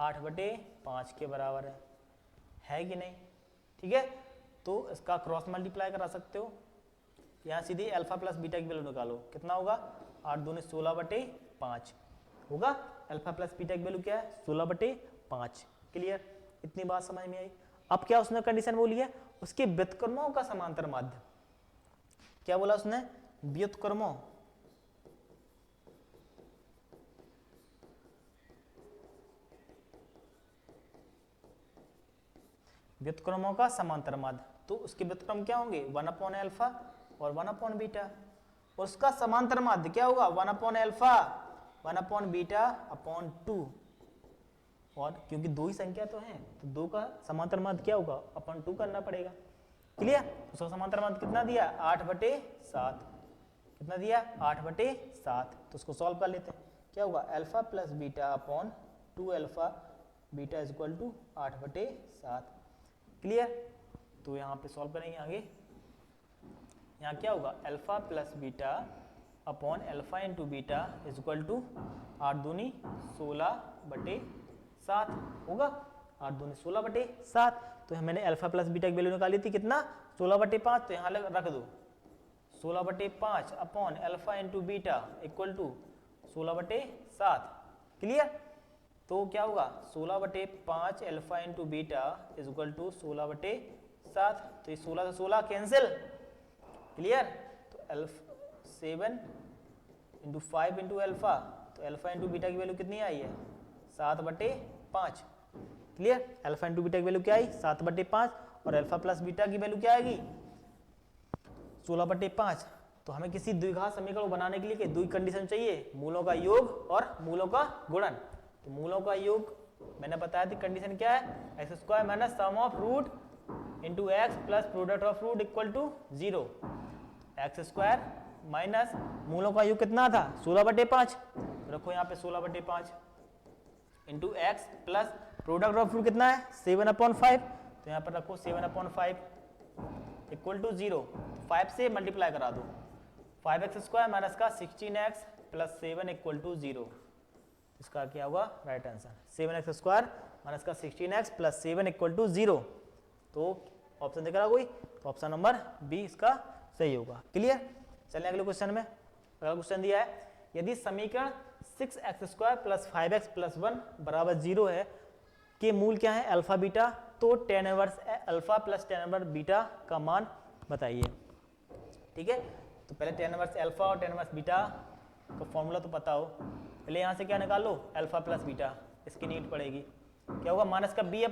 8/5 के बराबर है कि नहीं। ठीक है, तो इसका क्रॉस मल्टीप्लाई करा सकते हो, यहाँ सीधे अल्फा प्लस बीटा की वैल्यू निकालो, कितना होगा 8 दूनी 16/5 होगा। अल्फा प्लस बीटा की वैल्यू क्या है 16/5। क्लियर, इतनी बात समझ में आई। अब क्या उसने कंडीशन बोली है, उसके व्युत्क्रमों का समांतर माध्य, क्या बोला उसने, व्युत्क्रमों व्युत्क्रमों का समांतर माध्य, तो उसके व्युत्क्रम क्या होंगे 1/अल्फा और 1/बीटा। उसका समांतर माध्य क्या होगा 1/अल्फा 1/बीटा/2, और क्योंकि दो ही संख्या तो है तो दो का समांतर माध्य क्या होगा 2 करना पड़ेगा। क्लियर, उसका समांतर माध्य कितना दिया 8/7, कितना दिया 8/7। तो उसको सॉल्व कर लेते हैं, क्या होगा अल्फा प्लस बीटा/2 alpha beta is equal to 8/7। Clear, तो यहाँ पे सॉल्व करेंगे आगे। यहाँ क्या होगा alpha plus beta upon alpha into beta is equal to 8 दूनी 16/7 होगा, 8 दूनी 16/7। तो मैंने अल्फा प्लस बीटा की वैल्यू निकाली थी कितना 16/5, तो यहाँ रख दो 16/5 upon alpha into beta equal to 16/7। Clear, तो क्या होगा 16/5 alpha into beta is equal to 16/7। तो ये 16 से 16 कैंसिल। क्लियर, तो 7 इंटू 5 इंटू अल्फा, तो अल्फा इंटू बीटा की वैल्यू कितनी आई है 7/5। क्लियर, अल्फा इंटू बीटा की वैल्यू क्या आई 7/5 और अल्फा प्लस बीटा की वैल्यू क्या आएगी 16/5। तो हमें किसी द्विघात समीकरण को बनाने के लिए दो कंडीशन चाहिए, मूलों का योग और मूलों का गुणन। तो मूलों का योग मैंने बताया थी कंडीशन क्या है, x square minus sum of root into x plus product of root equal to 0। X square minus मूलों का योग कितना था 16/5, रखो यहाँ पे 16/5 into x plus product of root कितना है 7/5, तो यहाँ पर रखो 7/5 इक्वल टू 0। 5 से मल्टीप्लाई करा दो, 5x स्क्वायर माइनस का 16x प्लस 7 इक्वल टू 0। इसका क्या होगा right answer 7x square minus का 16x प्लस 7 इक्वल टू 0। तो ऑप्शन दिख रहा कोई, तो ऑप्शन नंबर बी इसका सही होगा। क्लियर, चलिए अगले क्वेश्चन में। अगला क्वेश्चन दिया है, यदि समीकरण 6x square plus 5x plus 1 बराबर 0 है के मूल क्या है अल्फा बीटा, तो tan inverse alpha plus tan inverse beta का मान बताइए। ठीक है, तो पहले tan इनवर्स अल्फा और tan इनवर्स बीटा का फॉर्मूला तो पता हो, पहले यहाँ से क्या निकाल लो अल्फा प्लस बीटा, इसकी नीड पड़ेगी, क्या होगा माइनस का b/a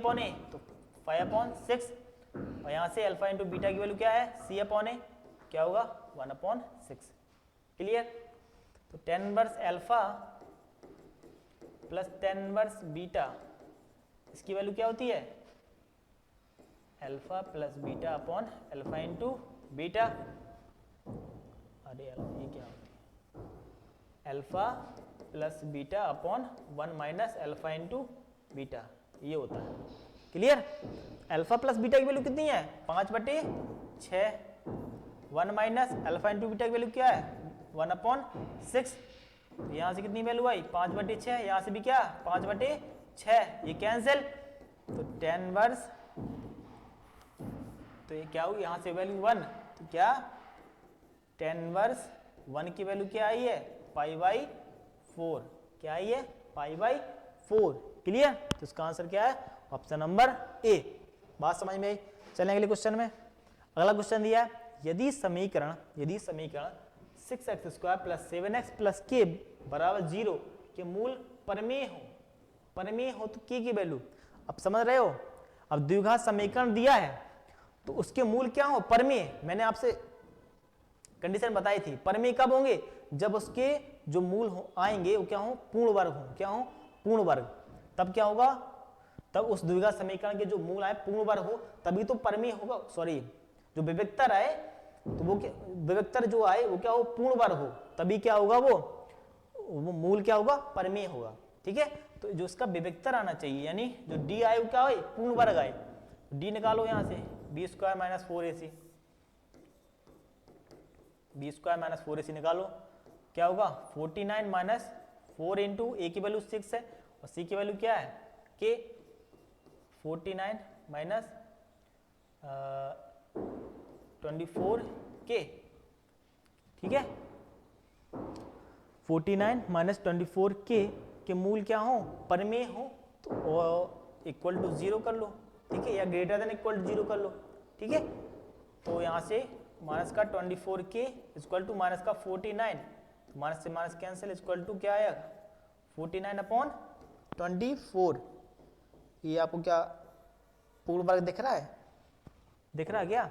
तो 5/6, और यहाँ से अल्फा इंटू बीटा की वैल्यू क्या है c/a, क्या होगा 1/6। क्लियर, तो tan inverse alpha plus tan inverse beta, इसकी वैल्यू क्या होती है alpha plus beta upon alpha into beta. अरे ये क्या होती है alpha plus beta upon 1 minus alpha into beta, ये होता है। क्लियर, अल्फा प्लस बीटा की वैल्यू कितनी है 5/6, 1 माइनस अल्फा इंटू बीटा की वैल्यू क्या है 1/6। तो यहाँ से कितनी वैल्यू आई 5/6, यहाँ से भी क्या 5/6, ये कैंसिल, तो tan इनवर्स, तो ये क्या हुई यहाँ से वैल्यू 1, तो क्या tan इनवर्स 1 की वैल्यू क्या आई है π/4, क्या आई है π/4। क्लियर, तो इसका आंसर क्या है ऑप्शन नंबर ए। बात समझ में आई। चलें अगले क्वेश्चन में। अगला क्वेश्चन दिया है, यदि समीकरण 6x square plus 7x plus के बराबर 0 के मूल परमेय हो तो की वैल्यू, अब समझ रहे हो, अब द्विघात समीकरण दिया है तो उसके मूल क्या हो परमेय। मैंने आपसे कंडीशन बताई थी, परमेय कब होंगे जब उसके जो मूल आएंगे वो क्या हो पूर्ण वर्ग हो, क्या हो पूर्ण वर्ग, तब क्या होगा, तब उस द्विघात समीकरण के जो मूल आए पूर्ण वर्ग हो तभी तो परमेय होगा, सॉरी जो विविक्तर आए तो वो विविक्तर जो आए वो क्या हो पूर्ण वर्ग हो, तभी क्या होगा वो मूल क्या होगा परमेय होगा। ठीक है, तो जो इसका विविक्तर आना चाहिए, यानी जो डी आए वो क्या हो पूर्ण वर्ग आए, डी निकालो यहाँ से b square minus 4ac, b square minus 4ac निकालो, क्या होगा 49 माइनस 4 इंटू ए की वैल्यू 6 है और सी की वैल्यू क्या है के, 49 माइनस 24 के, ठीक है। 49 माइनस 24 के मूल क्या हो, परिमेय हो, तो इक्वल टू 0 कर लो, ठीक है, या ग्रेटर देन इक्वल टू 0 कर लो, ठीक है। तो यहाँ से माइनस का 24 के इक्वल टू माइनस का 49, तो माइनस से माइनस कैंसिल, इक्वल टू क्या आएगा 49 अपॉन 24। ये आपको क्या पूर्ण वर्ग दिख रहा है, दिख रहा है क्या?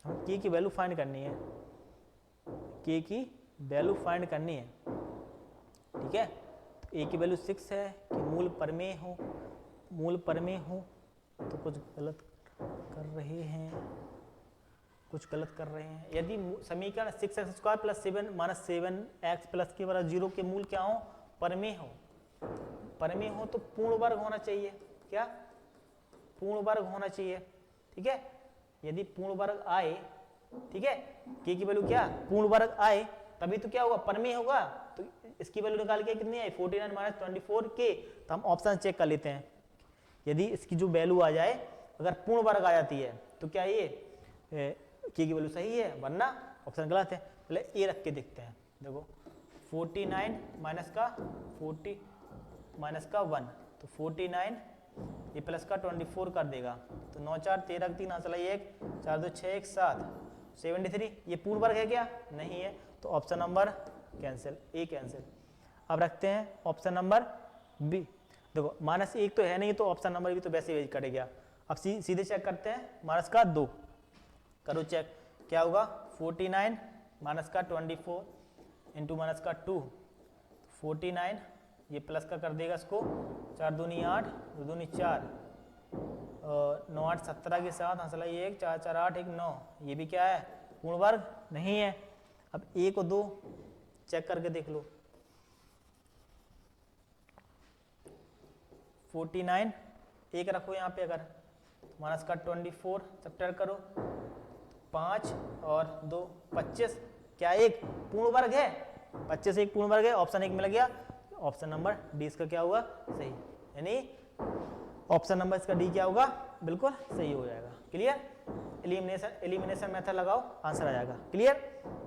हम के की वैल्यू फाइंड करनी है, के की वैल्यू फाइंड करनी है, ठीक है। तो ए की वैल्यू 6 है कि मूल परमेय हो, मूल परमेय हो, तो कुछ गलत कर रहे हैं, कुछ गलत कर रहे हैं। यदि समीकरण 6x² + 7 - 7x + के बराबर 0 के मूल क्या हो, परमेय हो, परमेय हो तो पूर्ण वर्ग होना चाहिए, क्या पूर्ण वर्ग होना चाहिए, ठीक है। यदि पूर्ण वर्ग आए, ठीक है, के की वैल्यू क्या पूर्ण वर्ग आए तभी तो क्या होगा, परमेय होगा। तो इसकी वैल्यू निकाल के कितनी आई 49 माइनस 24 के, तो हम ऑप्शन चेक कर लेते हैं। यदि इसकी जो वैल्यू आ जाए, अगर पूर्ण वर्ग आ जाती है तो क्या ये के की वैल्यू सही है, वरना ऑप्शन गलत है। पहले ए रख के देखते हैं, देखो 49 माइनस का 40 माइनस का 1, तो 49 ये प्लस का 24 कर देगा, तो 9 4 13 3 चला 1 4 2 6 1 7 73। ये पूर्ण वर्ग है क्या, नहीं है, तो ऑप्शन नंबर कैंसिल, ए कैंसिल। अब रखते हैं ऑप्शन नंबर बी, देखो -1 तो है नहीं, तो ऑप्शन नंबर बी तो वैसे ही कटेगा। अब सीधे चेक करते हैं, माइनस का 2 करो चेक, क्या होगा 49 माइनस का 24 इंटू माइनस का 2, 49 ये प्लस का कर देगा इसको, 4 दूनी 8 2 दूनी 4 9 8 17 के साथ हंसला 1 4 4 8 1 9, ये भी क्या है पूर्ण वर्ग नहीं है। अब 1 और 2 चेक करके देख लो, 49 एक रखो यहाँ पे, अगर माइनस का 24 सब्ट्रैक्ट करो, 5 और 2 25, क्या एक पूर्ण वर्ग है, 25 एक पूर्ण वर्ग है, ऑप्शन 1 मिल गया। ऑप्शन नंबर डी इसका क्या होगा, सही, यानी ऑप्शन नंबर इसका डी क्या होगा, बिल्कुल सही हो जाएगा। क्लियर, एलिमिनेशन मेथड लगाओ, आंसर आ जाएगा। क्लियर,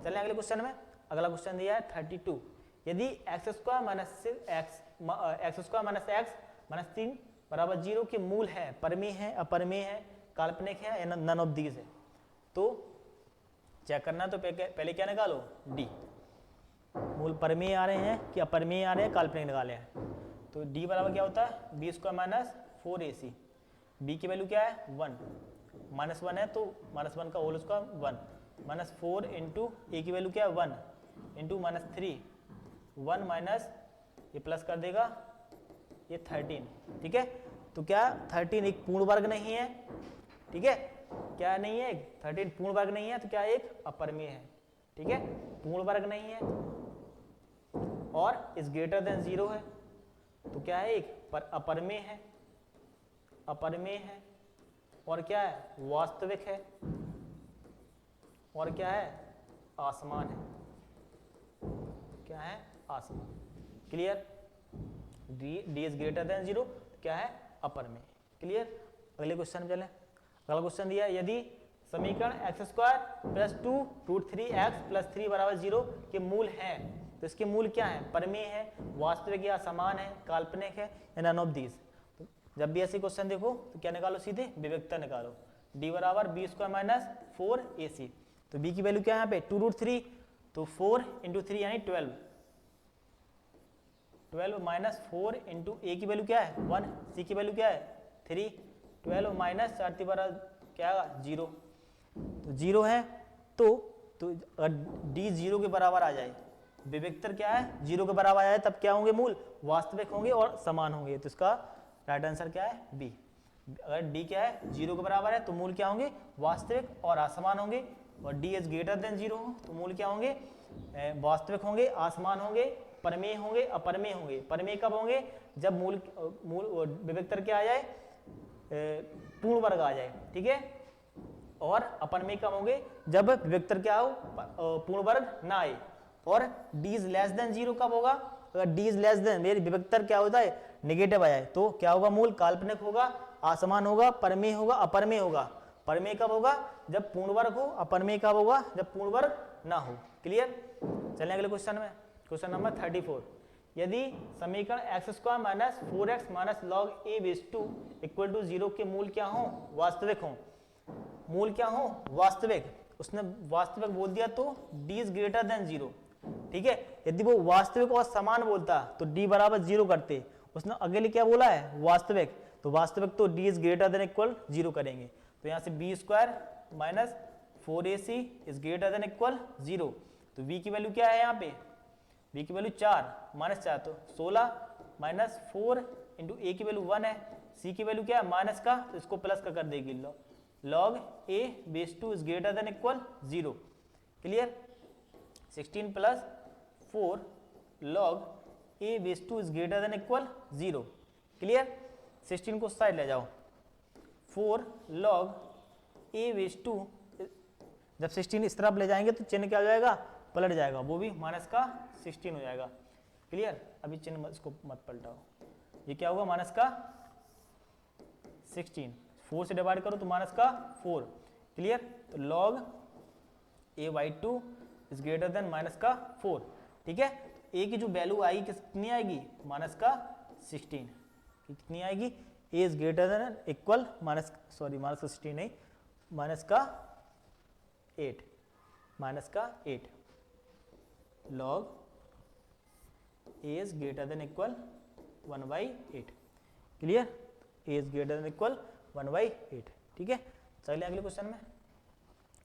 चलें अगले क्वेश्चन में। अगला क्वेश्चन दिया है 32, यदि x² माइनस x माइनस 3 बराबर 0 के मूल है, परमेय है, अपरमेय है, काल्पनिक है, या नन ऑफ दीज है, तो चेक करना, तो पहले क्या निकालो, डी, मूल परमेय आ रहे हैं कि अपरमेय आ रहे हैं, काल्पनिक निकाले हैं। तो डी बराबर क्या होता है b² माइनस 4ac, b की वैल्यू क्या है 1, -1 है तो -1 का होल स्क्वायर 1, -4 इंटू ए की वैल्यू क्या है 1 इंटू -3 1 माइनस ये प्लस कर देगा ये 13, ठीक है। तो क्या 13 एक पूर्ण वर्ग नहीं है, ठीक है, क्या नहीं है, 13 पूर्ण वर्ग नहीं है, तो क्या एक अपरमेय है, ठीक है, पूर्ण वर्ग नहीं है और इज ग्रेटर देन 0 है, तो क्या है एक पर अपरमेय है, अपरमेय है, और क्या है वास्तविक है, और क्या है आसमान है, क्या है आसमान। Clear, D is greater then 0, क्या है अपरमेय। क्लियर, अगले क्वेश्चन में चलें। अगला क्वेश्चन दिया, यदि समीकरण x² + 2 √3x + 3 = 0 के मूल हैं, तो इसके मूल क्या है, परमेय है, वास्तविक या समान है, काल्पनिक है, या नन ऑफ दीज। तो जब भी ऐसे क्वेश्चन देखो तो क्या निकालो, सीधे विविधता निकालो, d बराबर b² माइनस 4ac, तो b की वैल्यू क्या है यहाँ पे 2√3, तो 4 इंटू 3 यानी 12 माइनस 4 इंटू ए की वैल्यू क्या है 1, सी की वैल्यू क्या है 3, 12 माइनस 4 क्या आएगा 0, तो 0 है, तो अगर डी 0 के बराबर आ जाए, विविक्तर क्या है 0 के बराबर आ जाए, तब क्या होंगे मूल वास्तविक होंगे और समान होंगे, तो इसका राइट आंसर क्या है बी। अगर डी क्या है 0 के बराबर है तो मूल क्या होंगे वास्तविक और असमान होंगे, और डी इज ग्रेटर देन 0 हो तो मूल क्या होंगे वास्तविक होंगे, असमान होंगे, परमेय होंगे, अपरमेय होंगे। परमेय कब होंगे, जब मूल विविक्तर क्या आ जाए पूर्ण वर्ग आ जाए, ठीक है, और अपरमेय कब होंगे, जब विविक्तर क्या हो पूर्ण वर्ग ना आए। और d इज लेस देन 0 कब होगा, अगर d इज लेस देन मेरी विविक्तर क्या होता है नेगेटिव आ जाए, तो क्या होगा मूल काल्पनिक होगा, असमान होगा, परमेय होगा, अपरमेय होगा। परमेय कब होगा, जब पूर्ण वर्ग हो, अपरमेय कब होगा, जब पूर्ण वर्ग ना हो। क्लियर, चलिए अगले क्वेश्चन में, क्वेश्चन नंबर 34। यदि समीकरण x² minus 4x minus log a base two equal to 0 के मूल क्या हो? वास्तविक हो। मूल क्या हो? वास्तविक। उसने वास्तविक बोल दिया तो d इज ग्रेटर देन 0, ठीक है। यदि वो वास्तविक और समान बोलता तो d बराबर 0 करते। उसने अगले क्या बोला है? वास्तविक। तो वास्तविक तो d is greater than equal 0 करेंगे। तो यहाँ से b² minus 4ac is greater than equal 0। तो v की वैल्यू क्या है यहाँ पे? v की वैल्यू 4 माइनस 4 तो 16 माइनस 4 इंटू a की वैल्यू 1 है, c की वैल्यू क्या है? माइनस का, तो इसको प्लस का कर देगी। Log a base two is greater than equal 0। Clear? 16 plus 4 log a base two is greater than equal 0। Clear? 16 को साइड ले जाओ। 4 लॉग a बेस टू, जब 16 इस तरफ ले जाएंगे तो चिन्ह क्या हो जाएगा? पलट जाएगा, वो भी माइनस का 16 हो जाएगा। क्लियर? अभी चिन्ह इसको मत पलटाओ। ये क्या होगा? माइनस का 16, 4 से डिवाइड करो तो माइनस का 4। क्लियर? तो log a/2 is greater then minus का 4, ठीक है। a की जो वैल्यू आएगी कितनी आएगी? माइनस का 16। कितनी आएगी? a is greater than equal minus का 16 नहीं, माइनस का 8, माइनस का 8 log a is greater than equal 1/8। Clear? a is greater than equal 1/8, ठीक है। चलिए अगले क्वेश्चन में।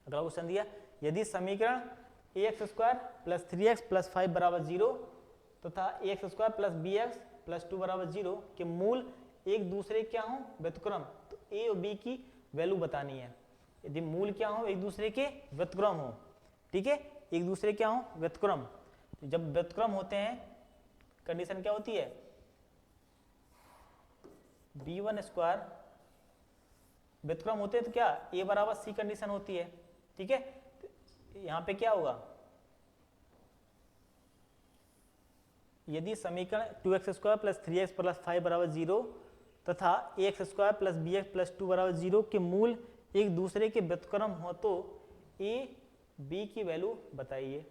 अगला क्वेश्चन दिया, यदि समीकरण ax² प्लस 3x प्लस 5 बराबर 0 तथा ax² प्लस bx प्लस 2 बराबर 0 के मूल एक दूसरे क्या हो? व्युत्क्रम। तो a और b की वैल्यू बतानी है। यदि मूल क्या हो? एक दूसरे के व्युत्क्रम हो, ठीक है। एक दूसरे क्या हो? व्युत्क्रम। तो जब व्युत्क्रम होते हैं कंडीशन क्या होती है? b1² व्युत्क्रम होते हैं तो क्या? a बराबर c कंडीशन होती है, ठीक है। यहां पे क्या होगा? यदि समीकरण 2x² प्लस 3x प्लस 5 बराबर 0 तथा ax² प्लस bx प्लस 2 बराबर 0 के मूल एक दूसरे के व्युत्क्रम हो तो a b की वैल्यू बताइए।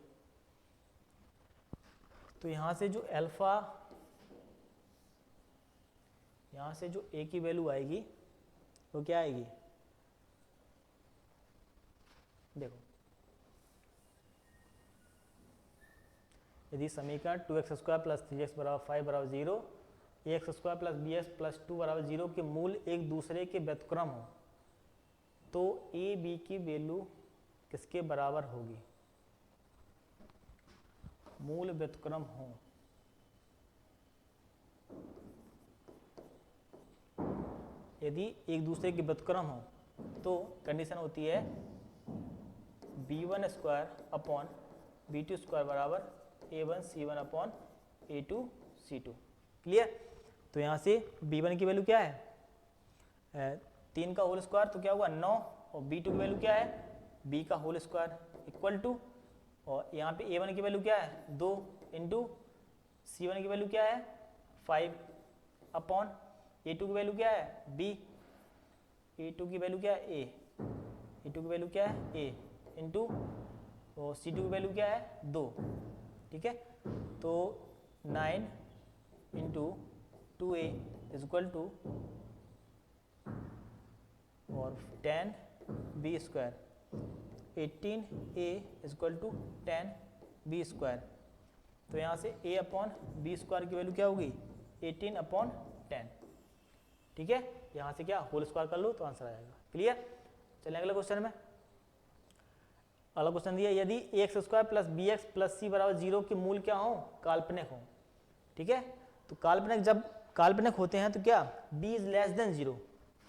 तो यहां से जो अल्फा, यहां से जो a की वैल्यू आएगी वो क्या आएगी? देखो, यदि समीकरण 2x² प्लस 3x बराबर 5 बराबर 0, ax² प्लस bx प्लस 2 बराबर 0 के मूल एक दूसरे के व्युत्क्रम हो तो a b की वैल्यू किसके बराबर होगी? मूल व्युत्क्रम हो। यदि एक दूसरे के व्युत्क्रम हो तो कंडीशन होती है b1² अपॉन b2² बराबर a1 c1 upon a2 c2। Clear? तो यहाँ से b1 की वैल्यू क्या है? 3 का होल स्क्वायर, तो क्या हुआ? 9। और b2 की वैल्यू क्या है? b का होल स्क्वायर इक्वल टू, और यहाँ पे a1 की वैल्यू क्या है? 2 इंटू c1 की वैल्यू क्या है? 5 अपॉन a2 की वैल्यू क्या है? b, a2 की वैल्यू क्या है? a, a2 की वैल्यू क्या है? a इंटू, और c2 की वैल्यू क्या है? 2, ठीक है। तो 9 into 2a is equal to और 10b², 18a is equal to 10b²। तो यहाँ से a अपॉन b² की वैल्यू क्या होगी? 18 अपॉन 10, ठीक है। यहाँ से क्या होल स्क्वायर कर लो तो आंसर आ जाएगा। क्लियर? चलिए अगले क्वेश्चन में। अगला क्वेश्चन दिया, यदि ax² plus bx plus c बराबर 0 के मूल क्या हो? काल्पनिक हो, ठीक है। तो काल्पनिक, जब काल्पनिक होते हैं तो क्या? b इज लेस देन 0,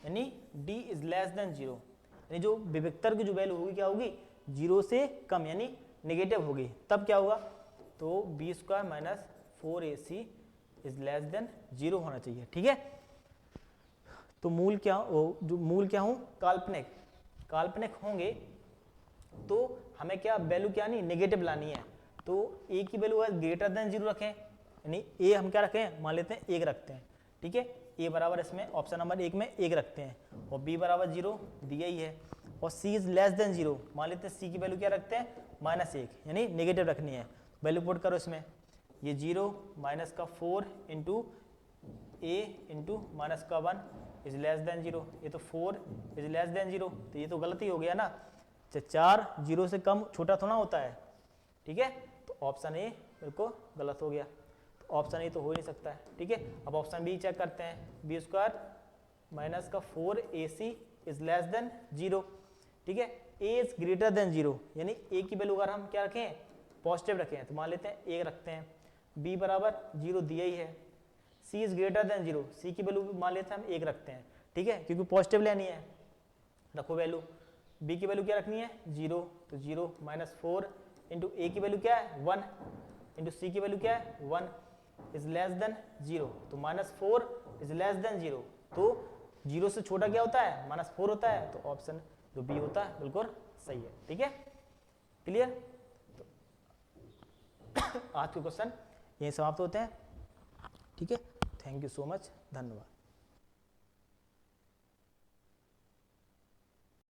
यानी d इज लेस देन 0, यानी जो विविक्तर की जो वैल्यू होगी क्या होगी? 0 से कम, यानी नेगेटिव होगी। तब क्या होगा? तो b² minus 4ac is less than 0 होना चाहिए, ठीक है। तो मूल क्या हो? जो मूल क्या हो? काल्पनिक। काल्पनिक होंगे तो हमें क्या वैल्यू क्या नहीं? नेगेटिव लानी है। तो a की वैल्यू ग्रेटर देन 0 रखें, यानी a हम क्या रखें? मान लेते हैं 1 रखते हैं, ठीक है। a बराबर इसमें ऑप्शन नंबर 1 में 1 रखते हैं, और b बराबर 0 दिया ही है, और c इज लेस देन 0 मान लेते हैं। c की वैल्यू क्या रखते हैं? -1, यानी नेगेटिव रखनी है। वैल्यू पुट करो इसमें, ये 0 माइनस का 4 इंटू ए इंटू माइनस का 1 इज लेस देन 0, ये तो 4 इज लेस देन 0, तो ये तो गलती हो गया ना, 4 0 से कम छोटा थोड़ा होता है, ठीक है, तो ऑप्शन ए बिल्कुल गलत हो गया, तो ऑप्शन ए तो हो ही नहीं सकता है, ठीक है। अब ऑप्शन बी चेक करते हैं, बी स्क्वायर माइनस का 4ac इज लेस देन 0, ठीक है, ए इज ग्रेटर देन 0, यानी ए की वैल्यू अगर हम क्या रखें, पॉजिटिव रखें, तो मान लेते हैं 1 रखते हैं, बी बराबर 0 दिया ही है, सी इज ग्रेटर देन 0, सी की वैल्यू मान लेते हैं हम 1 रखते हैं, ठीक है, क्योंकि पॉजिटिव लेनी है, रखो वैल्यू, बी की वैल्यू क्या रखनी है 0, तो 0 माइनस 4 इंटू ए की वैल्यू क्या है 1 इंटू सी की वैल्यू क्या है 1 इज लेस देन 0, तो माइनस 4 इज लेस देन 0, तो 0 से छोटा क्या होता है -4 होता है, तो ऑप्शन जो बी होता है बिल्कुल सही है, ठीक है, क्लियर। तो आज के क्वेश्चन यही समाप्त होते हैं, ठीक है, थैंक यू सो मच, धन्यवाद।